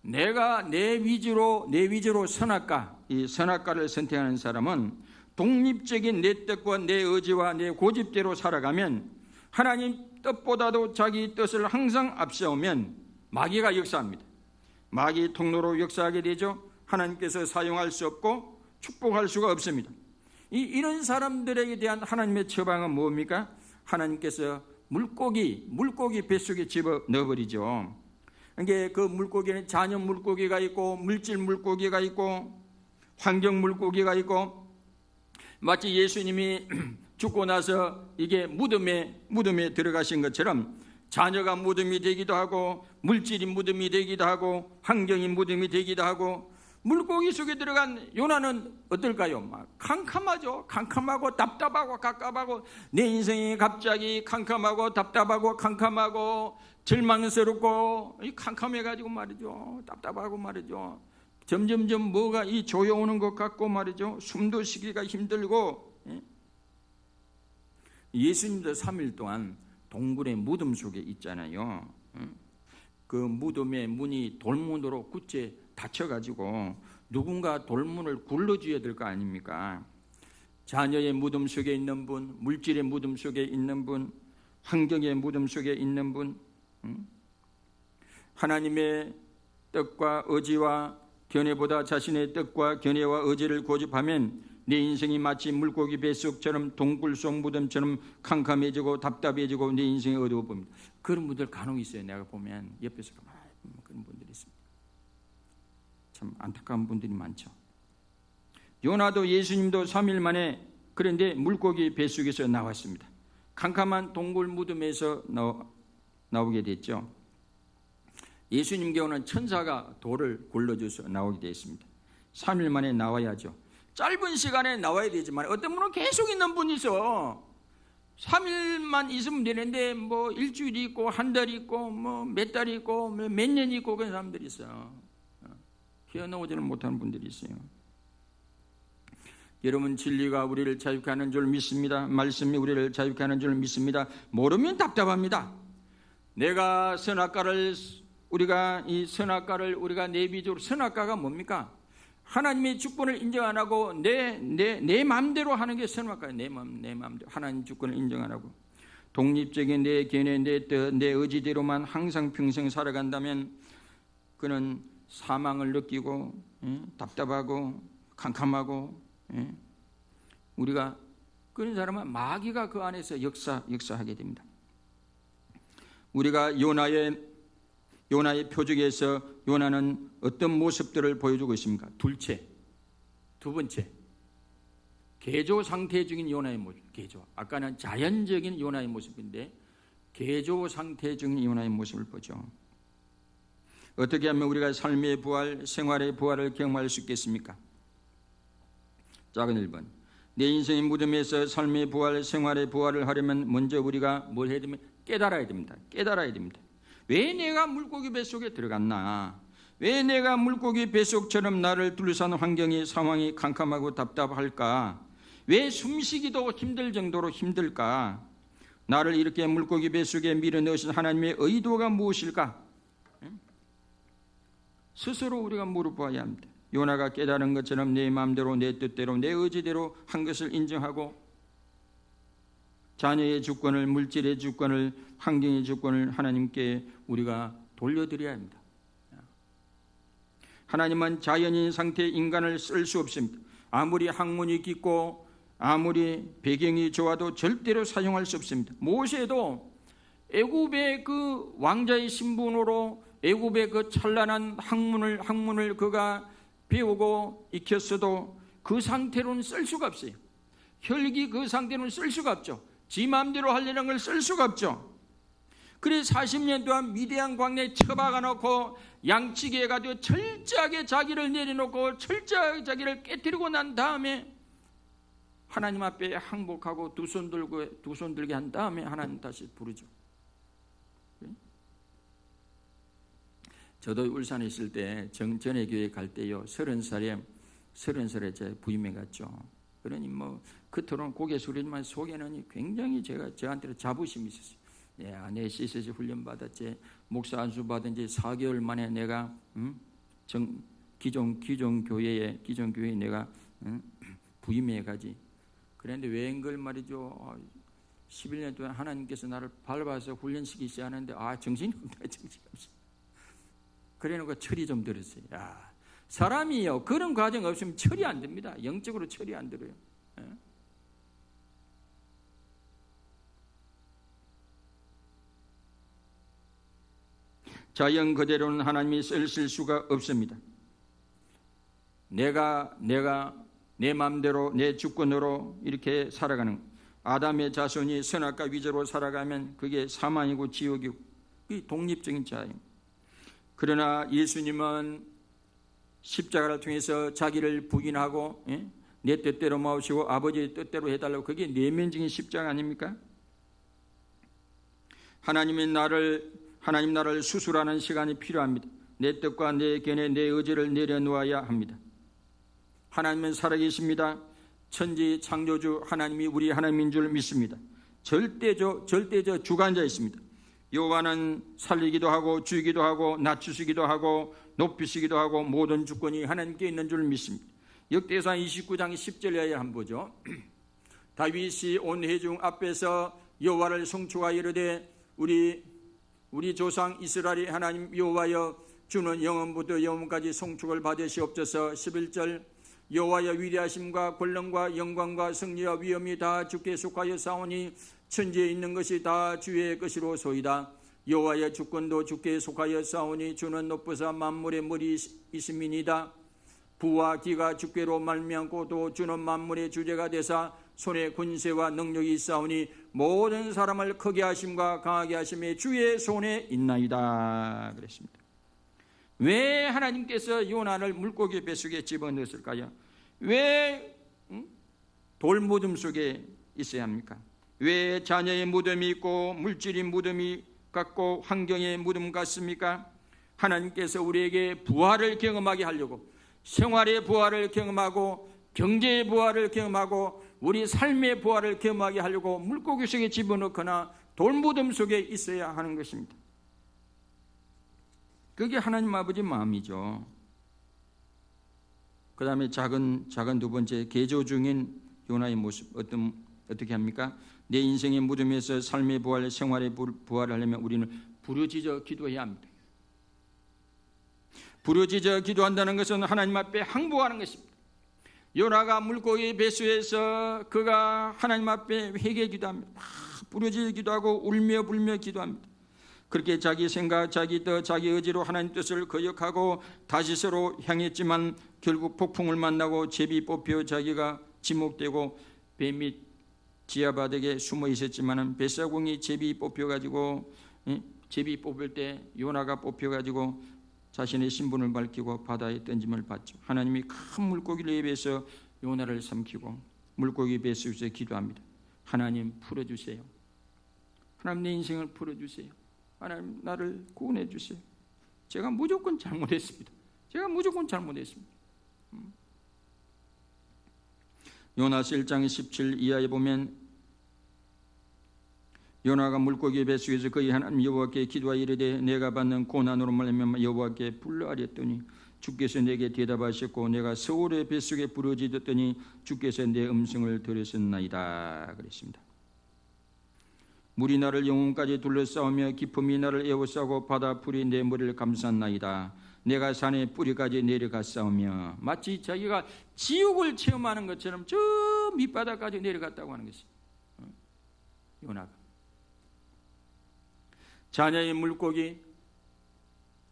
내가 내 위주로 선악과, 이 선악과를 선택하는 사람은 독립적인 내 뜻과 내 의지와 내 고집대로 살아가면, 하나님 뜻보다도 자기 뜻을 항상 앞세우면 마귀가 역사합니다. 마귀 통로로 역사하게 되죠. 하나님께서 사용할 수 없고 축복할 수가 없습니다. 이런 사람들에게 대한 하나님의 처방은 뭡니까? 하나님께서 물고기 뱃속에 집어 넣어버리죠. 그러니까 그 물고기는 자연 물고기가 있고 물질 물고기가 있고 환경 물고기가 있고, 마치 예수님이 죽고 나서 이게 무덤에 들어가신 것처럼 자녀가 무덤이 되기도 하고 물질이 무덤이 되기도 하고 환경이 무덤이 되기도 하고, 물고기 속에 들어간 요나는 어떨까요? 막 캄캄하죠. 캄캄하고 답답하고 갑갑하고, 내 인생이 갑자기 캄캄하고 답답하고 캄캄하고 절망스럽고 캄캄해가지고 말이죠. 답답하고 말이죠. 점점점 뭐가 이 조여오는 것 같고 말이죠. 숨도 쉬기가 힘들고. 예수님도 3일 동안 동굴의 무덤 속에 있잖아요. 그 무덤의 문이 돌문으로 굳게 닫혀가지고 누군가 돌문을 굴러줘야 될 거 아닙니까? 자녀의 무덤 속에 있는 분, 물질의 무덤 속에 있는 분, 환경의 무덤 속에 있는 분, 하나님의 뜻과 의지와 견해보다 자신의 뜻과 견해와 의지를 고집하면 내 인생이 마치 물고기 뱃속처럼 동굴 속 무덤처럼 캄캄해지고 답답해지고 내 인생이 어두워 보입니다. 그런 분들 간혹 있어요. 내가 보면 옆에서 가만히 그런 분들이 있습니다. 참 안타까운 분들이 많죠. 요나도 예수님도 3일 만에 그런데 물고기 뱃속에서 나왔습니다. 캄캄한 동굴 무덤에서 나오게 됐죠. 예수님 경우는 천사가 돌을 굴러줘서 나오게 됐습니다. 3일 만에 나와야죠. 짧은 시간에 나와야 되지만 어떤 분은 계속 있는 분이 있어. 3일만 있으면 되는데 뭐 일주일이 있고 한 달이 있고 뭐 몇 달이 있고 몇 년이 있고 그런 사람들이 있어요. 헤어나오지는 못하는 분들이 있어요. 여러분, 진리가 우리를 자유케 하는 줄 믿습니다. 말씀이 우리를 자유케 하는 줄 믿습니다. 모르면 답답합니다. 내가 우리가 내비적으로, 선악과가 뭡니까? 하나님의 주권을 인정 안 하고 내 마음대로 하는 게 선악과예요. 내 마음대로 하나님 주권을 인정 안 하고 독립적인 내 견해, 내 뜻, 내 의지대로만 항상 평생 살아간다면 그는 사망을 느끼고 답답하고 캄캄하고, 우리가 그런 사람은 마귀가 그 안에서 역사하게 됩니다. 우리가 요나의 표적에서 요나는 어떤 모습들을 보여주고 있습니까? 두 번째, 개조 상태 중인 요나의 모습. 아까는 자연적인 요나의 모습인데 개조 상태 중인 요나의 모습을 보죠. 어떻게 하면 우리가 삶의 부활, 생활의 부활을 경험할 수 있겠습니까? 작은 1번, 내 인생의 무덤에서 삶의 부활, 생활의 부활을 하려면 먼저 우리가 뭘 해야 됩니까? 깨달아야 됩니다. 왜 내가 물고기 뱃속에 들어갔나? 왜 내가 물고기 뱃속처럼 나를 둘러싼 환경이, 상황이 캄캄하고 답답할까? 왜 숨쉬기도 힘들 정도로 힘들까? 나를 이렇게 물고기 뱃속에 밀어넣으신 하나님의 의도가 무엇일까? 스스로 우리가 물어봐야 합니다. 요나가 깨달은 것처럼 내 마음대로, 내 뜻대로, 내 의지대로 한 것을 인정하고 자녀의 주권을, 물질의 주권을, 환경의 주권을 하나님께 우리가 돌려드려야 합니다. 하나님은 자연인 상태의 인간을 쓸 수 없습니다. 아무리 학문이 깊고 아무리 배경이 좋아도 절대로 사용할 수 없습니다. 모세도 애굽의 그 왕자의 신분으로 애굽의 그 찬란한 학문을 그가 배우고 익혔어도 그 상태로는 쓸 수가 없어요. 혈기 그 상태로는 쓸 수가 없죠. 지 마음대로 하려는 걸 쓸 수가 없죠. 그래서 40년 동안 미디안 광야에 처박아 놓고 양치기 해가지고 철저하게 자기를 내려놓고 철저하게 자기를 깨뜨리고 난 다음에 하나님 앞에 항복하고 두 손 들게 한 다음에 하나님 다시 부르죠. 저도 울산에 있을 때 전회교회 갈 때요, 30살에 제 부임해 갔죠. 그러니 뭐 겉으로는 고개 숙이지만 속에는 굉장히 저한테는 자부심이 있었어요. 내 아내 CCC 훈련 받았지, 목사 안수 받은 지 4개월 만에 내가 기존 교회에 내가 부임해 가지. 그런데 웬걸 말이죠. 11년 동안 하나님께서 나를 밟아서 훈련시키지 않았는데 정신이 없다, 정신이 없어. 그래놓고 철이 좀 들었어요. 야, 사람이요 그런 과정 없으면 철이 안 듭니다. 영적으로 철이 안 들어요. 예? 자연 그대로는 하나님이 쓰실 수가 없습니다. 내가 내 마음대로 내 주권으로 이렇게 살아가는 아담의 자손이 선악과 위조로 살아가면 그게 사망이고 지옥이고 이 독립적인 자유입니다. 그러나 예수님은 십자가를 통해서 자기를 부인하고 내 뜻대로 마시고 아버지의 뜻대로 해달라고, 그게 내면적인 십자가 아닙니까? 하나님 나를 수술하는 시간이 필요합니다. 내 뜻과 내 견해 내 의지를 내려놓아야 합니다. 하나님은 살아계십니다. 천지 창조주 하나님이 우리 하나님인 줄 믿습니다. 절대적 주관자이십니다. 여호와는 살리기도 하고 죽이기도 하고 낮추시기도 하고 높이시기도 하고 모든 주권이 하나님께 있는 줄 믿습니다. 역대상 29장 10절 이하에 한번 보죠. 다윗이 온 회중 앞에서 여호와를 송축하여 이르되 우리 조상 이스라엘의 하나님 여호와여, 주는 영원부터 영원까지 송축을 받으시옵소서. 11절 여호와여, 위대하심과 권능과 영광과 승리와 위엄이 다 주께 속하여 싸우니 천지에 있는 것이 다 주의 것이로 소이다. 여호와의 주권도 주께 속하여 싸우니 주는 높으사 만물의 머리이심이니이다. 부와 기가 주께로 말미암고 또 주는 만물의 주제가 되사 손에 권세와 능력이 있사오니 모든 사람을 크게 하심과 강하게 하심이 주의 손에 있나이다 그랬습니다. 왜 하나님께서 요나를 물고기 뱃속에 집어넣었을까요? 왜 돌무덤 속에 있어야 합니까? 왜 자녀의 무덤이 있고 물질의 무덤이 같고 환경의 무덤 같습니까? 하나님께서 우리에게 부활을 경험하게 하려고, 생활의 부활을 경험하고 경제의 부활을 경험하고 우리 삶의 부활을 경험하게 하려고 물고기 속에 집어넣거나 돌무덤 속에 있어야 하는 것입니다. 그게 하나님 아버지 마음이죠. 그 다음에 작은 두 번째, 개조 중인 요나의 모습 어떻게 합니까? 내 인생의 무덤에서 삶의 부활, 생활의 부활을 하려면 우리는 부르짖어 기도해야 합니다. 부르짖어 기도한다는 것은 하나님 앞에 항복하는 것입니다. 요나가 물고기 뱃속에서 그가 하나님 앞에 회개 기도합니다. 부르짖어 기도하고 울며 불며 기도합니다. 그렇게 자기 생각, 자기 뜻, 자기 의지로 하나님 뜻을 거역하고 다시서로 향했지만 결국 폭풍을 만나고 제비 뽑혀 자기가 지목되고 배 밑 지하바닥에 숨어 있었지만 뱃사공이 제비 뽑혀가지고 제비 뽑을 때 요나가 뽑혀가지고 자신의 신분을 밝히고 바다에 던짐을 받죠. 하나님이 큰 물고기를 입에서 요나를 삼키고 물고기 뱃속에서 기도합니다. 하나님 풀어주세요. 하나님 내 인생을 풀어주세요. 하나님 나를 구원해 주세요. 제가 무조건 잘못했습니다. 요나서 1장 17 이하에 보면 요나가 물고기 뱃속에서 그의 하나님 여호와께 기도하여 이르되 내가 받는 고난으로 말미암아 여호와께 불러하랬더니 주께서 내게 대답하셨고 내가 서울의 뱃속에 부르짖었더니 주께서 내 음성을 들으셨나이다 그랬습니다. 물이 나를 영혼까지 둘러싸우며 깊음이 나를 에워싸고 바다 풀이 내 머리를 감쌌나이다. 내가 산의 뿌리까지 내려갔사오며, 마치 자기가 지옥을 체험하는 것처럼 저 밑바닥까지 내려갔다고 하는 것이 요나가. 자녀의 물고기,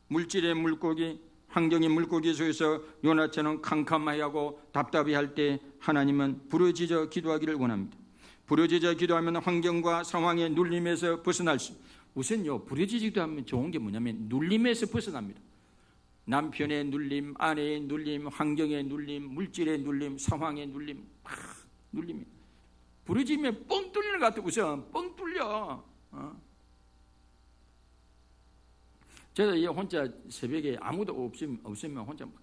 물질의 물고기, 환경의 물고기 속에서 요나처럼 캄캄하고 답답해할 때 하나님은 부르짖어 기도하기를 원합니다. 부르짖어 기도하면 환경과 상황의 눌림에서 벗어날 수, 우선요 부르짖어 기도하면 좋은 게 뭐냐면 눌림에서 벗어납니다. 남편의 눌림, 아내의 눌림, 환경의 눌림, 물질의 눌림, 상황의 눌림, 눌림이 부르짖으면 뻥 뚫리는 것 같아. 우선 뻥 뚫려. 제가 혼자 새벽에 아무도 없으면 혼자 막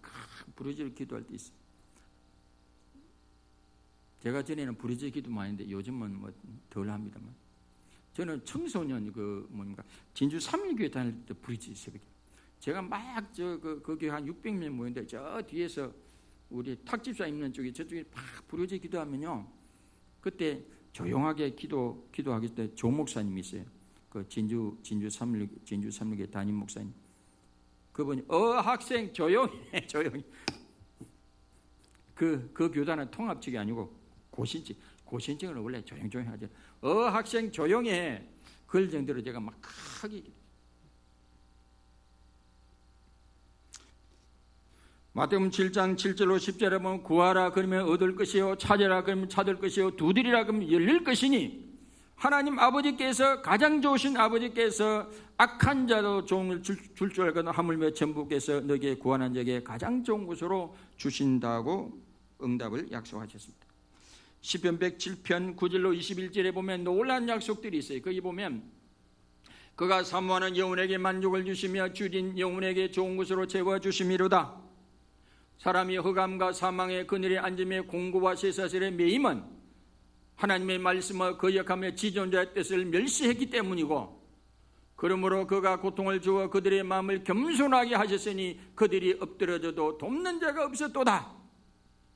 부르짖어 기도할 때 있어요. 제가 전에는 부르짖기 기도 많이 했는데 요즘은 뭐 덜 합니다만, 저는 청소년 진주 3일교회 다닐 때 부르짖기 새벽에 제가 막 그 교회 한 600명 모였는데 저 뒤에서 우리 탁집사 있는 쪽에 저쪽에 막 부르짖기 기도하면요, 그때 조용하게 기도하기 때 조 목사님이 있어요. 그 진주 3일교회 담임 목사님. 그분이 학생 조용해 조용히. 그 교단은 통합측이 아니고 고신증은 원래 조용조용 하죠. 학생 조용해. 그럴 정도로 제가 막 크게. 마태복음 7장 7절로 10절에 보면 구하라 그러면 얻을 것이요, 찾으라 그러면 찾을 것이요, 두드리라 그러면 열릴 것이니, 하나님 아버지께서, 가장 좋으신 아버지께서 악한 자도 좋은 줄 줄 알거든 하물며 전부께서 너에게 구하는 자에게 가장 좋은 곳으로 주신다고 응답을 약속하셨습니다. 시편 107편 9절로 21절에 보면 놀라운 약속들이 있어요. 거기 보면 그가 사모하는 영혼에게 만족을 주시며 줄인 영혼에게 좋은 곳으로 채워주심이로다. 사람이 흑암과 사망의 그늘에 앉으며 공고와 쇠사슬에 매임은 하나님의 말씀을 거역하며 지존자의 뜻을 멸시했기 때문이고, 그러므로 그가 고통을 주어 그들의 마음을 겸손하게 하셨으니 그들이 엎드려져도 돕는 자가 없었도다.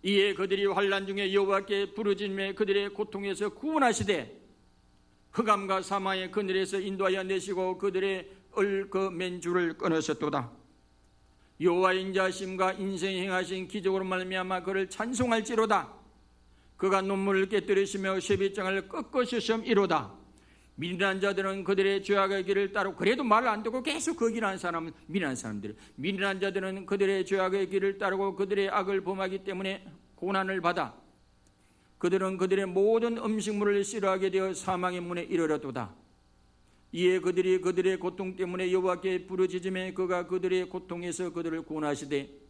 이에 그들이 환난 중에 여호와께 부르짖으며 그들의 고통에서 구원하시되 흑암과 사망의 그늘에서 인도하여 내시고 그들의 맨줄을 끊으셨도다. 여호와의 인자하심과 인생에 행하신 기적으로 말미암아 그를 찬송할지로다. 그가 눈물을 깨뜨리시며 쇠빗장을 꺾으셨음이로다. 미련한 자들은 그들의 죄악의 길을 따르고, 그래도 말을 안 듣고 계속 그 길을 하는 사람은 미련한 사람들. 미련한 자들은 그들의 죄악의 길을 따르고 그들의 악을 범하기 때문에 고난을 받아 그들은 그들의 모든 음식물을 싫어하게 되어 사망의 문에 이르렀도다. 이에 그들이 그들의 고통 때문에 여호와께 부르짖으며 그가 그들의 고통에서 그들을 구원하시되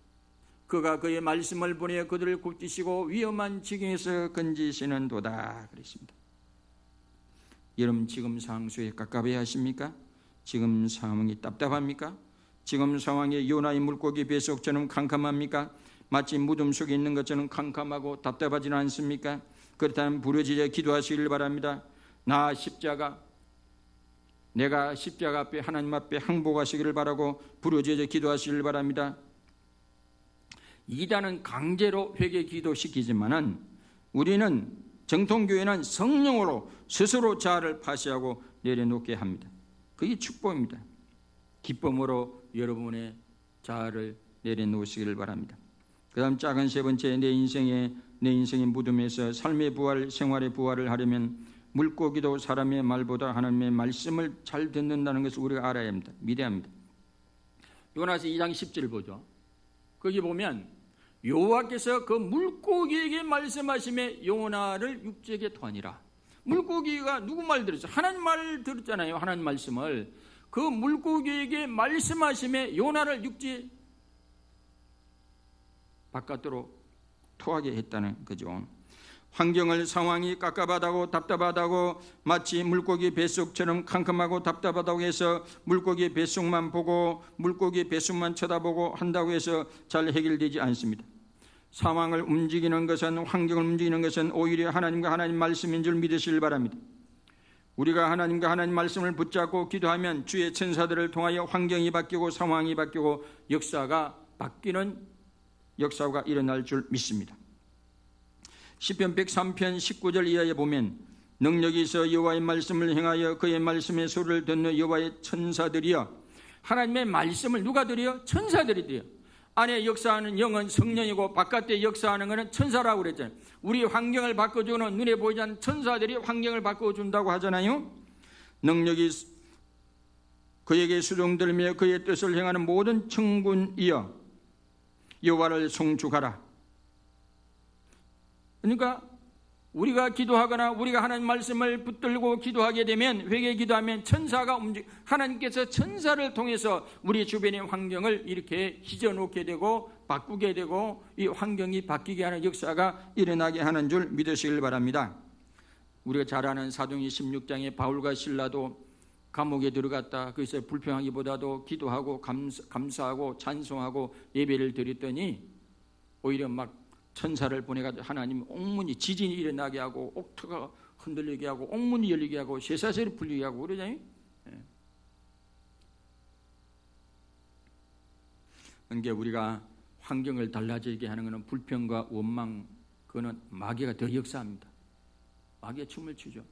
그가 그의 말씀을 보내 그들을 굽히시고 위험한 지경에서 건지시는도다 그랬습니다. 여러분, 지금 상황에 갑갑해야 하십니까? 지금 상황이 답답합니까? 지금 상황에 요나의 물고기 뱃속처럼 캄캄합니까? 마치 무덤 속에 있는 것처럼 캄캄하고 답답하지는 않습니까? 그렇다면 부르짖어 기도하시길 바랍니다. 내가 십자가 앞에 하나님 앞에 항복하시기를 바라고 부르짖어 기도하시길 바랍니다. 이단은 강제로 회개 기도시키지만은 우리는 정통교회는 성령으로 스스로 자아를 파쇄하고 내려놓게 합니다. 그게 축복입니다. 기쁨으로 여러분의 자아를 내려놓으시기를 바랍니다. 그 다음 작은 세 번째, 내 인생의 무덤에서 삶의 부활, 생활의 부활을 하려면 물고기도 사람의 말보다 하나님의 말씀을 잘 듣는다는 것을 우리가 알아야 합니다. 믿어야 합니다. 요나서 2장 10절 보죠. 거기 보면 여호와께서 그 물고기에게 말씀하시며 요나를 육지에게 토하니라. 물고기가 누구 말 들었어요? 하나님 말 들었잖아요. 하나님 말씀을. 그 물고기에게 말씀하시며 요나를 육지 바깥으로 토하게 했다는 거죠. 환경을, 상황이 깝깝하다고 답답하다고, 마치 물고기 뱃속처럼 캄캄하고 답답하다고 해서 물고기 뱃속만 보고 물고기 뱃속만 쳐다보고 한다고 해서 잘 해결되지 않습니다. 상황을 움직이는 것은, 환경을 움직이는 것은 오히려 하나님과 하나님 말씀인 줄 믿으시길 바랍니다. 우리가 하나님과 하나님 말씀을 붙잡고 기도하면 주의 천사들을 통하여 환경이 바뀌고 상황이 바뀌고 역사가 바뀌는 역사가 일어날 줄 믿습니다. 시편 103편 19절 이하에 보면 능력이 있어 여호와의 말씀을 행하여 그의 말씀의 소리를 듣는 여호와의 천사들이여. 하나님의 말씀을 누가 들이요? 천사들이 들이요. 안에 역사하는 영은 성령이고 바깥에 역사하는 것은 천사라고 그랬잖아요. 우리 환경을 바꿔주는, 눈에 보이지 않는 천사들이 환경을 바꿔준다고 하잖아요. 능력이 그에게 수종들며 그의 뜻을 행하는 모든 천군이여 여호와를 송축하라. 그러니까 우리가 기도하거나 우리가 하나님 말씀을 붙들고 기도하게 되면, 회개 기도하면 천사가 하나님께서 천사를 통해서 우리 주변의 환경을 이렇게 휘저놓게 되고 바꾸게 되고 이 환경이 바뀌게 하는 역사가 일어나게 하는 줄 믿으시길 바랍니다. 우리가 잘 아는 사도행전 16장에 바울과 실라도 감옥에 들어갔다. 그래서 불평하기보다도 기도하고 감사하고 찬송하고 예배를 드렸더니 오히려 막 천사를 보내가지고 하나님 옥문이 지진이 일어나게 하고 옥토가 흔들리게 하고 옥문이 열리게 하고 쇠사슬이 풀리게 하고 그러잖아요. 그러니까 우리가 환경을 달라지게 하는 것은 불평과 원망, 그거는 마귀가 더 역사합니다. 마귀가 춤을 추죠.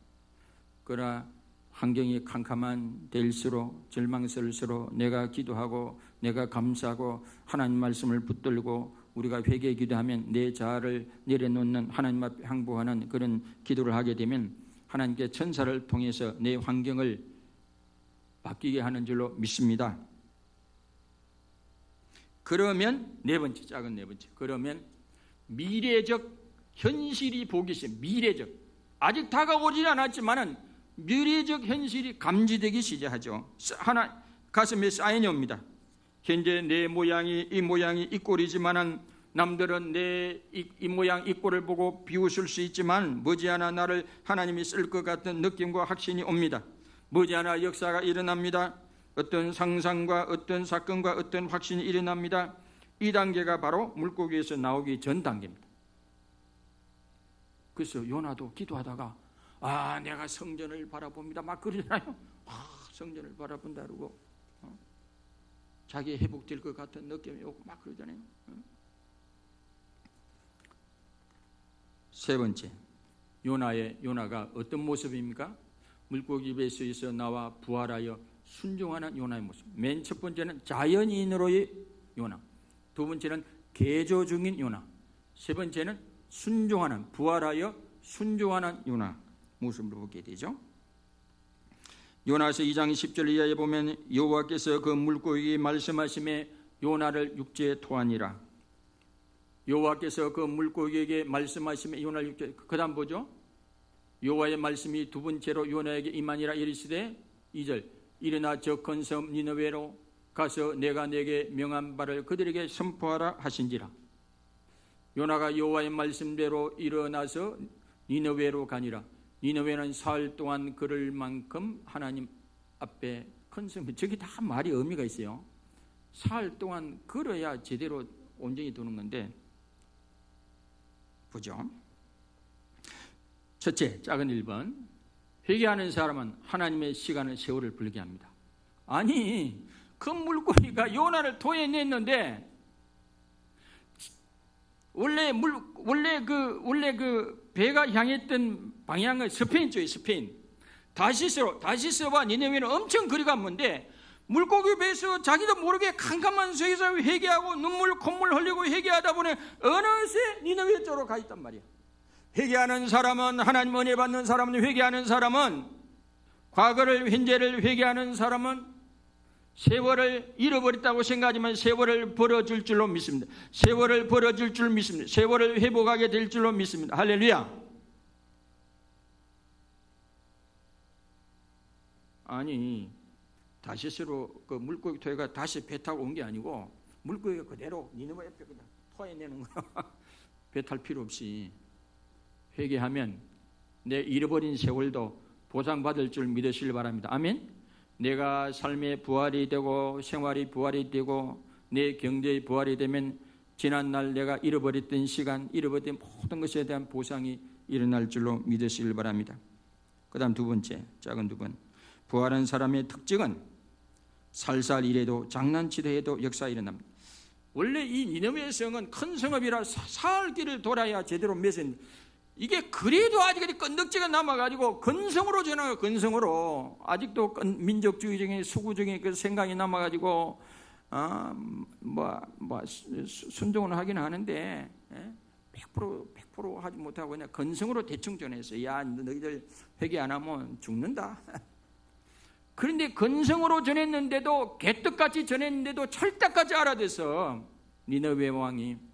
그러나 환경이 캄캄한 데일수록 절망스러울수록 내가 기도하고 내가 감사하고 하나님 말씀을 붙들고 우리가 회개에 기도하면 내 자아를 내려놓는 하나님 앞에 항복하는 그런 기도를 하게 되면 하나님께 천사를 통해서 내 환경을 바뀌게 하는 줄로 믿습니다. 그러면 네 번째, 작은 네 번째. 그러면 미래적 현실이 보기 시작. 미래적 아직 다가오지 않았지만은 미래적 현실이 감지되기 시작하죠. 하나 가슴에 사인이 옵니다. 현재 내 모양이 이 모양이 이 꼴이지만은 남들은 내 이 모양 이 꼴을 보고 비웃을 수 있지만 머지않아 나를 하나님이 쓸 것 같은 느낌과 확신이 옵니다. 머지않아 역사가 일어납니다. 어떤 상상과 어떤 사건과 어떤 확신이 일어납니다. 이 단계가 바로 물고기에서 나오기 전 단계입니다. 그래서 요나도 기도하다가 내가 성전을 바라봅니다 막 그러잖아요. 성전을 바라본다 그러고 자기 회복될 것 같은 느낌이 오고 막 그러잖아요. 세 번째, 요나가 어떤 모습입니까? 물고기 뱃속에서 나와 부활하여 순종하는 요나의 모습. 맨 첫 번째는 자연인으로의 요나, 두 번째는 개조 중인 요나, 세 번째는 순종하는, 부활하여 순종하는 요나 모습을 보게 되죠. 요나서 2장 10절 이하에 보면 여호와께서 그 물고기에게 말씀하심에 요나를 육지에 토하니라. 여호와께서 그 물고기에게 말씀하심에 요나를 육지에, 그 다음 보죠. 여호와의 말씀이 두 번째로 요나에게 임하니라. 이르시되 2절 일어나 저 큰 섬 니느웨로 가서 내가 내게 명한 바를 그들에게 선포하라 하신지라. 요나가 여호와의 말씀대로 일어나서 니느웨로 가니라. 니느웨는 사흘 동안 걸을 만큼 하나님 앞에 큰 섬이, 저기 다 말이 의미가 있어요. 사흘 동안 걸어야 제대로 온전히 도는 건데 보죠. 첫째, 작은 1번, 회개하는 사람은 하나님의 시간을 세월을 불게 합니다. 아니, 그 물고기가 요나를 토해냈는데 원래 그 배가 향했던 방향은 스페인 쪽이에요. 스페인. 다시스와 니느웨는 엄청 거리가 먼데 물고기 배에서 자기도 모르게 캄캄한 속에서 회개하고 콧물 흘리고 회개하다 보니 어느새 니느웨 쪽으로 가 있단 말이야. 회개하는 사람은, 하나님 은혜 받는 사람은, 회개하는 사람은, 과거를 현재를 회개하는 사람은 세월을 잃어버렸다고 생각하지만 세월을 벌어줄 줄로 믿습니다. 세월을 벌어줄 줄 믿습니다. 세월을 회복하게 될 줄로 믿습니다. 할렐루야. 아니, 다시스로 그 물고기 토해가 다시 배 타고 온 게 아니고 물고기가 그대로 니느웨 옆에 그냥 토해내는 거야. 배 탈 필요 없이 회개하면 내 잃어버린 세월도 보상받을 줄 믿으시길 바랍니다. 아멘. 내가 삶의 부활이 되고 생활이 부활이 되고 내 경제의 부활이 되면 지난날 내가 잃어버렸던 시간, 잃어버렸던 모든 것에 대한 보상이 일어날 줄로 믿으시길 바랍니다. 그 다음 두 번째, 작은 두 번, 부활한 사람의 특징은 살살 일해도 장난치다 해도 역사가 일어납니다. 원래 이 니느웨 성은 큰 성읍이라 사흘 길을 돌아야 제대로 맺은, 이게 그래도 아직까지 끈덕지가 남아가지고 근성으로 전화가, 근성으로 아직도 민족주의적인 수구적인 그 생각이 남아가지고 순종을 하긴 하는데 100% 하지 못하고 그냥 근성으로 대충 전해서 야 너희들 회개 안 하면 죽는다. 그런데 근성으로 전했는데도 개떡같이 전했는데도 철떡같이 알아듣어 니느웨 왕이.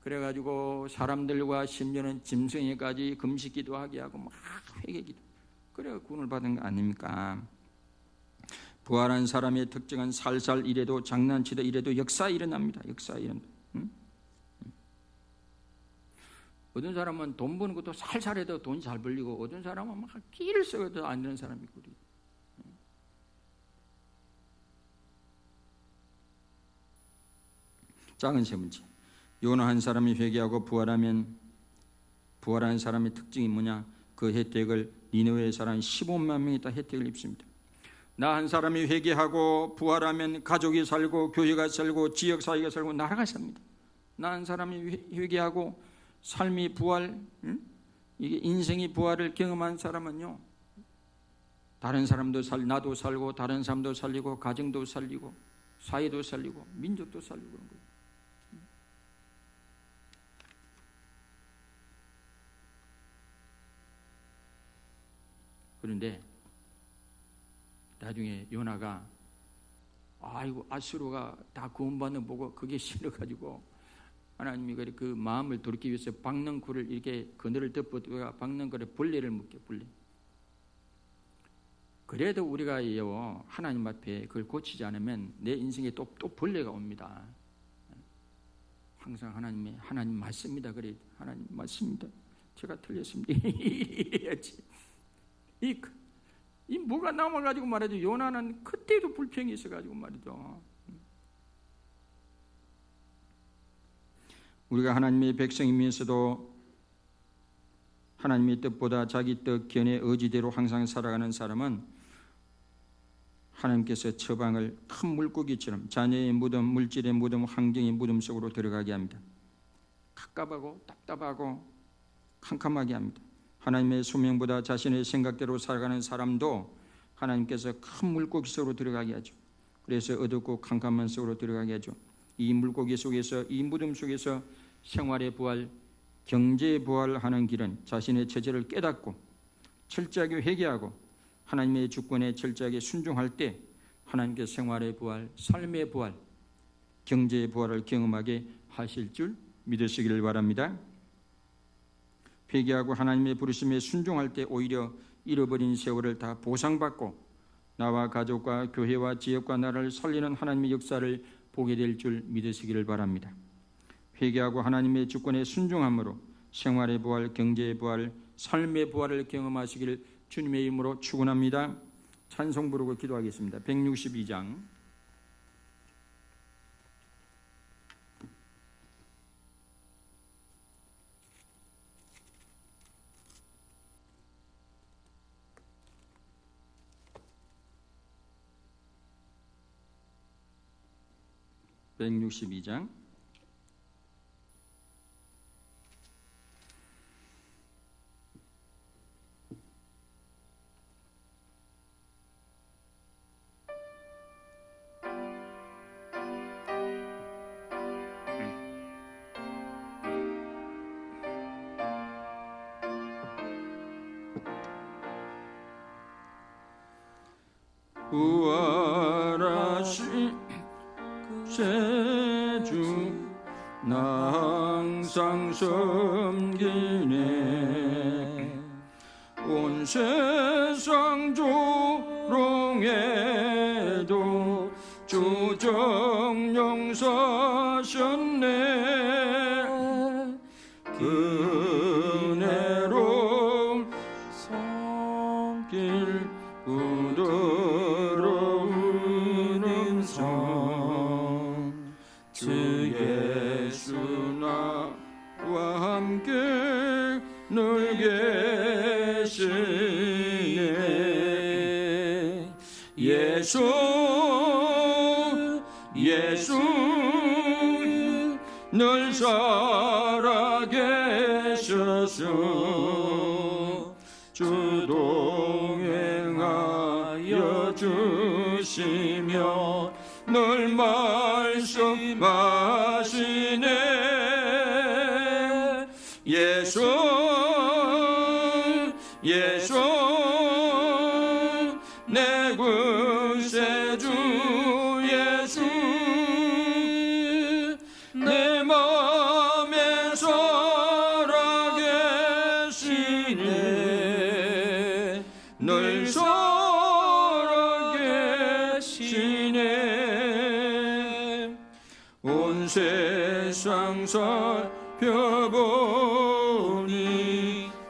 그래가지고 사람들과 심지어는 짐승에까지 금식기도 하게 하고 막 회개기도, 그래 구원을 받은 거 아닙니까? 부활한 사람의 특징은 살살 일해도 장난치다 일해도 역사 일어납니다. 역사 일어납니다. 어떤 사람은 돈 버는 것도 살살해도 돈 잘 벌리고 어떤 사람은 막 끼를 써도 안 되는 사람이 있고. 작은 세 번째, 요나 한 사람이 회개하고 부활하면 부활한 사람의 특징이 뭐냐? 그 혜택을 니느웨 사람 15만 명이 다 혜택을 입습니다. 나 한 사람이 회개하고 부활하면 가족이 살고 교회가 살고 지역 사회가 살고 나라가 삽니다. 나 한 사람이 회개하고 삶이 부활, 이게 인생이 부활을 경험한 사람은요, 다른 사람도 나도 살고 다른 사람도 살리고 가정도 살리고 사회도 살리고 민족도 살리고 그런 거예요. 그런데 나중에 요나가 아이고 아수르가 다 구원받는 보고 그게 싫어가지고 하나님이 그 마음을 돌이키기 위해서 박는 굴을 이렇게 그늘을 덮어두고 박는 굴에 벌레를 묶여. 벌레. 그래도 우리가요 하나님 앞에 그걸 고치지 않으면 내 인생에 또 벌레가 옵니다. 항상 하나님 맞습니다. 그래 하나님 맞습니다. 제가 틀렸습니다. 이 뭐가 남아가지고 말이죠. 요나는 그때도 불평이 있어가지고 말이죠. 우리가 하나님의 백성이면서도 하나님의 뜻보다 자기 뜻 견해 의지대로 항상 살아가는 사람은 하나님께서 처방을 큰 물고기처럼 자녀의 무덤, 물질의 무덤, 환경의 무덤 속으로 들어가게 합니다. 갑갑하고 답답하고 캄캄하게 합니다. 하나님의 소명보다 자신의 생각대로 살아가는 사람도 하나님께서 큰 물고기 속으로 들어가게 하죠. 그래서 어둡고 캄캄한 속으로 들어가게 하죠. 이 물고기 속에서, 이 무덤 속에서 생활의 부활, 경제의 부활하는 길은 자신의 처지를 깨닫고 철저하게 회개하고 하나님의 주권에 철저하게 순종할 때 하나님께 생활의 부활, 삶의 부활, 경제의 부활을 경험하게 하실 줄 믿으시기를 바랍니다. 회개하고 하나님의 부르심에 순종할 때 오히려 잃어버린 세월을 다 보상받고 나와 가족과 교회와 지역과 나라를 살리는 하나님의 역사를 보게 될 줄 믿으시기를 바랍니다. 회개하고 하나님의 주권에 순종함으로 생활의 부활, 경제의 부활, 삶의 부활을 경험하시기를 주님의 이름으로 축원합니다. 찬송 부르고 기도하겠습니다. 162장 부활하신 세주 나 항상 섬기네. 온 세상 조롱해도 주 정령 사셨네. 은혜로 손길 부드러운 음성 주 예수 나와 함께 늘 계시네. 예수 늘 살아계셔서 주 동행하여 주시며 늘 말씀하시네. 예수 내 구세주 예수 내 맘에 살아계시네. 늘 살아계시네. 온 세상 살펴보니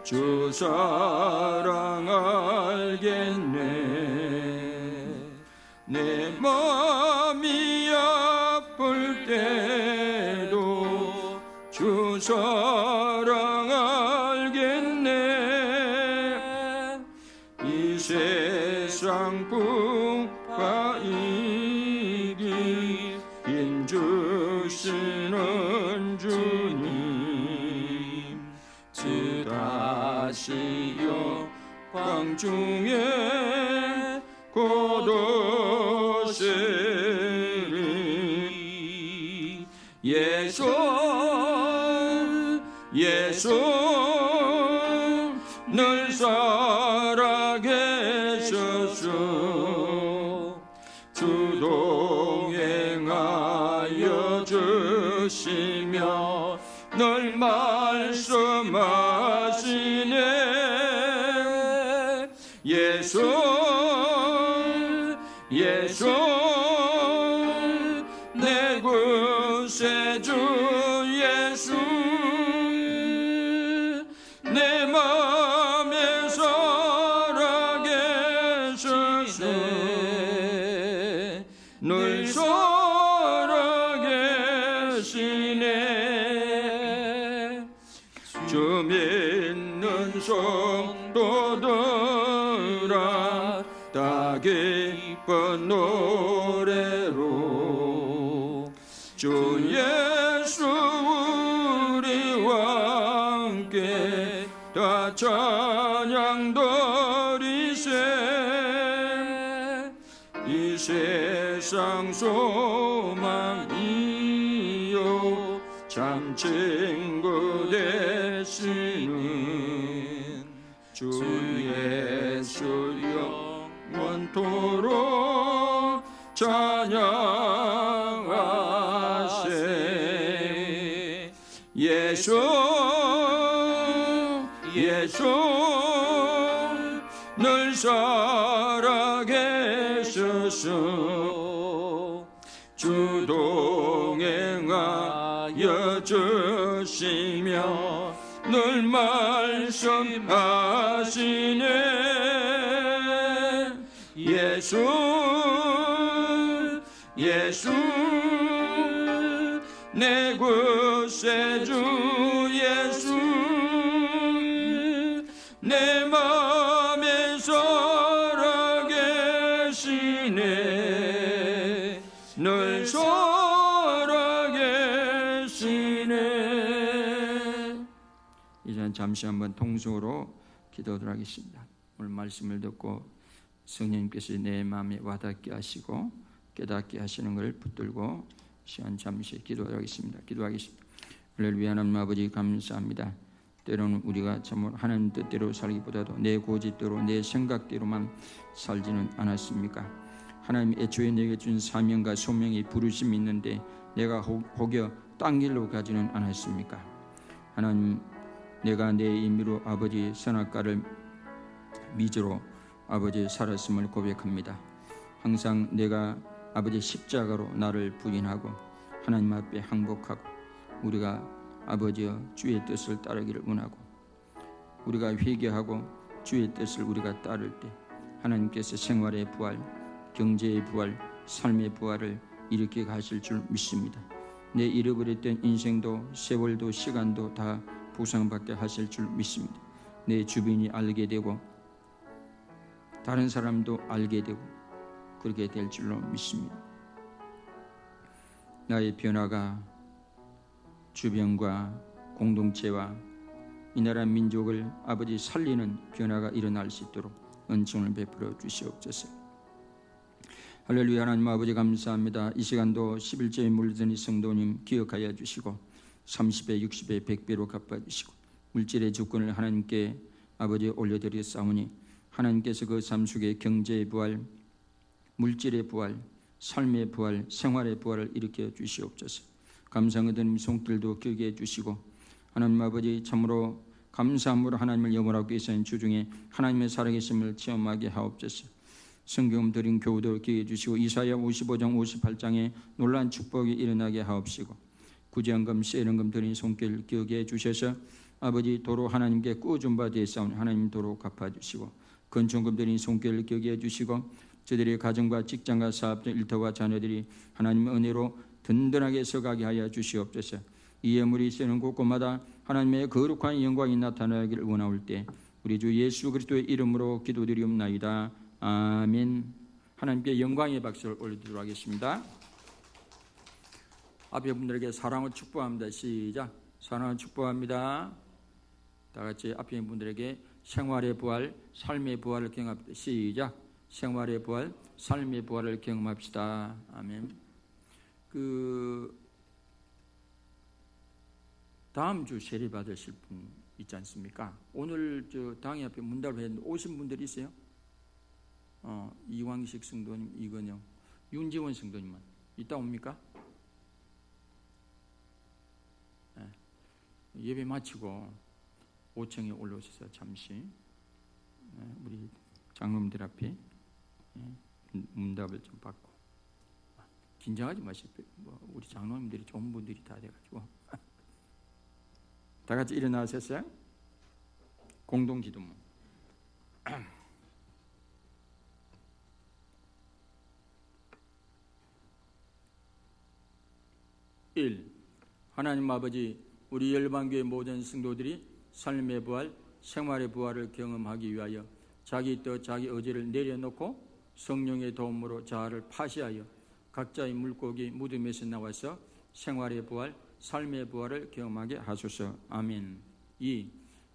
주 사랑 알겠네. 내 맘이 아플 때도 사랑 알겠네. 이 세상 풍파 이기 힘 주시는 주님, 주 다시 영광 중에 곧 오시리. 예수 늘 살아계셔서 주 동행하여 주시며 늘 말씀하시네. 예수 내 구세주 예수, 내 맘에 살아계셔서 늘 살아계시네. 주 믿는 성도들아 다 기쁜 노래로 주 예수 우리와 함께 다 찬양 드리세. 이 세상 소망이요 참 친구 되시는 주 예수 영원토록 찬양하세. 예수 늘 살아계셔서 주 동행하여 주시며 늘 말씀하시네. 예수 내 구세주 예수, 내 맘에 살아계시네. 늘 살아계시네. 이제 잠시 한번 통성으로 기도하도록 하겠습니다. 오늘 말씀을 듣고 성령님께서 내 마음에 와닿게 하시고 깨닫게 하시는 것을 붙들고 시간 잠시 기도하겠습니다. 할렐루야. 하나님 아버지 감사합니다. 때로는 우리가 참 하나님 뜻대로 살기보다도 내 고집대로 내 생각대로만 살지는 않았습니까? 하나님 애초에 내게 준 사명과 소명이 부르심이 있는데 내가 혹여 딴 길로 가지는 않았습니까? 하나님, 내가 내 임의로 아버지 선악과를 미저로 아버지 살았음을 고백합니다. 항상 내가 아버지 십자가로 나를 부인하고 하나님 앞에 항복하고 우리가 아버지여 주의 뜻을 따르기를 원하고 우리가 회개하고 주의 뜻을 우리가 따를 때 하나님께서 생활의 부활, 경제의 부활, 삶의 부활을 일으켜 가실 줄 믿습니다. 내 잃어버렸던 인생도 세월도 시간도 다 보상받게 하실 줄 믿습니다. 내 주변이 알게 되고 다른 사람도 알게 되고 그렇게 될 줄로 믿습니다. 나의 변화가 주변과 공동체와 이 나라 민족을 아버지 살리는 변화가 일어날 수 있도록 은총을 베풀어 주시옵소서. 할렐루야. 하나님 아버지 감사합니다. 이 시간도 11조에 물드는 성도님 기억하여 주시고 30배, 60배, 100배로 갚아주시고 물질의 주권을 하나님께 아버지 올려드렸사오니 하나님께서 그 삶 속에 경제의 부활, 물질의 부활, 삶의 부활, 생활의 부활을 일으켜 주시옵소서. 감사하는 손길도 켜게 해주시고 하나님 아버지 참으로 감사함으로 하나님을 영원하고 계신 주중에 하나님의 살아계심을 체험하게 하옵소서. 성경 드린 교우도 기억해 주시고 이사야 55장 58장에 놀라운 축복이 일어나게 하옵시고 구제연금 세연금 드린 손길 기억해 주셔서 아버지 도로 하나님께 꾸준 바 되사오니 하나님 도로 갚아주시고 건축금 드린 손길 기억해 주시고 저들의 가정과 직장과 사업자 일터와 자녀들이 하나님의 은혜로 든든하게 서가게 하여 주시옵소서. 이 예물이 쓰는 곳곳마다 하나님의 거룩한 영광이 나타나기를 원하올 때 우리 주 예수 그리스도의 이름으로 기도드리옵나이다. 아멘. 하나님께 영광의 박수를 올려드리도록 하겠습니다. 앞에 분들에게 사랑을 축복합니다. 시작. 사랑을 축복합니다. 다 같이 앞에 분들에게 생활의 부활, 삶의 부활을 경험합니다. 시작. 생활의 부활, 삶의 부활을 경험합시다. 아멘. 다음 주 세례 받으실 분 있지 않습니까? 오늘 저 당회 앞에 문답을 했는데 오신 분들이 있어요? 이광식 성도님, 이건영, 윤지원 성도님은 이따 옵니까? 네. 예배 마치고 5층에 올라오셔서 잠시 우리 장로님들 앞에 문답을 좀 받고 긴장하지 마시고 우리 장로님들이 좋은 분들이 다 돼가지고 다 같이 일어나셨어요? 공동기도문. 1. 하나님 아버지, 우리 열방교회 모든 성도들이 삶의 부활, 생활의 부활을 경험하기 위하여 자기 뜻, 자기 의지를 내려놓고 성령의 도움으로 자아를 파시하여 각자의 물고기 무덤에서 나와서 생활의 부활, 삶의 부활을 경험하게 하소서. 아멘. 2.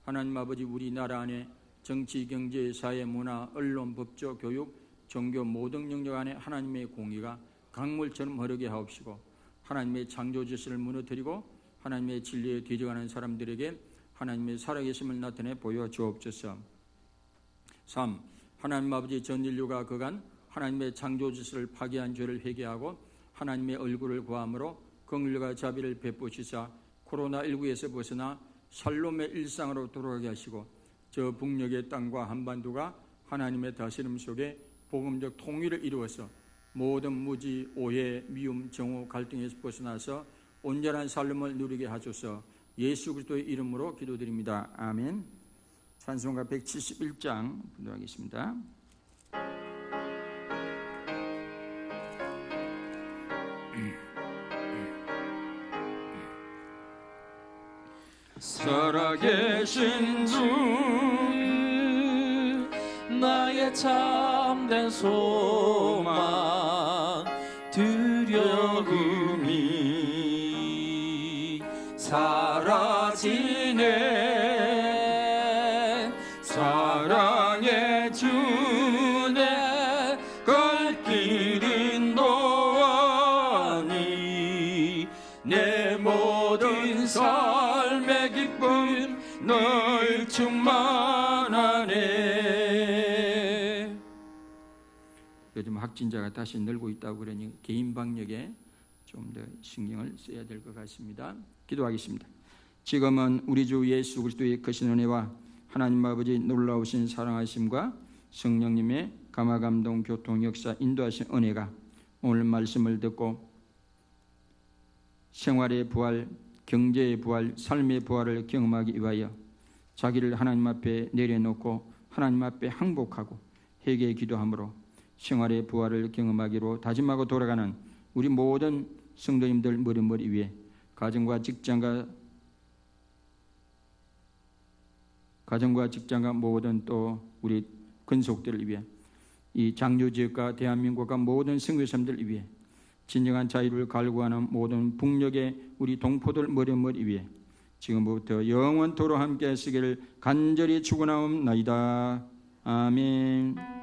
하나님 아버지, 우리나라 안에 정치, 경제, 사회, 문화, 언론, 법조, 교육, 종교 모든 영역 안에 하나님의 공의가 강물처럼 흐르게 하옵시고 하나님의 창조 질서를 무너뜨리고 하나님의 진리에 뒤져가는 사람들에게 하나님의 살아계심을 나타내 보여주옵소서. 3. 하나님 아버지, 전 인류가 그간 하나님의 창조 질서를 파괴한 죄를 회개하고 하나님의 얼굴을 구함으로 긍휼과 자비를 베푸시사 코로나19에서 벗어나 샬롬의 일상으로 돌아가게 하시고 저 북녘의 땅과 한반도가 하나님의 다스림 속에 복음적 통일을 이루어서 모든 무지, 오해, 미움, 정오, 갈등에서 벗어나서 온전한 삶을 누리게 하소서. 예수 그리스도의 이름으로 기도드립니다. 아멘. 찬송가 171장 분도하겠습니다. 살아계신 주, 나의 참된 소망, 두려움이 사라지네. 사랑의 주내 갈 길은 노하니 내 모든 삶의 기쁨 널 충만하네. 요즘 확진자가 다시 늘고 있다고 그러니 개인 방역에 좀 더 신경을 써야 될 것 같습니다. 기도하겠습니다. 지금은 우리 주 예수 그리스도의 크신 은혜와 하나님 아버지 놀라우신 사랑하심과 성령님의 감화감동 교통 역사 인도하신 은혜가 오늘 말씀을 듣고 생활의 부활, 경제의 부활, 삶의 부활을 경험하기 위하여 자기를 하나님 앞에 내려놓고 하나님 앞에 항복하고 회개의 기도함으로 생활의 부활을 경험하기로 다짐하고 돌아가는 우리 모든 성도님들 머리 위에 가정과 직장과 모든 또 우리 근속들을 위해 이 장유지역과 대한민국과 모든 선교사님들 위해 진정한 자유를 갈구하는 모든 북녘의 우리 동포들 머리 위에 지금부터 영원토록 함께 하시기를 간절히 축원하옵나이다. 아멘.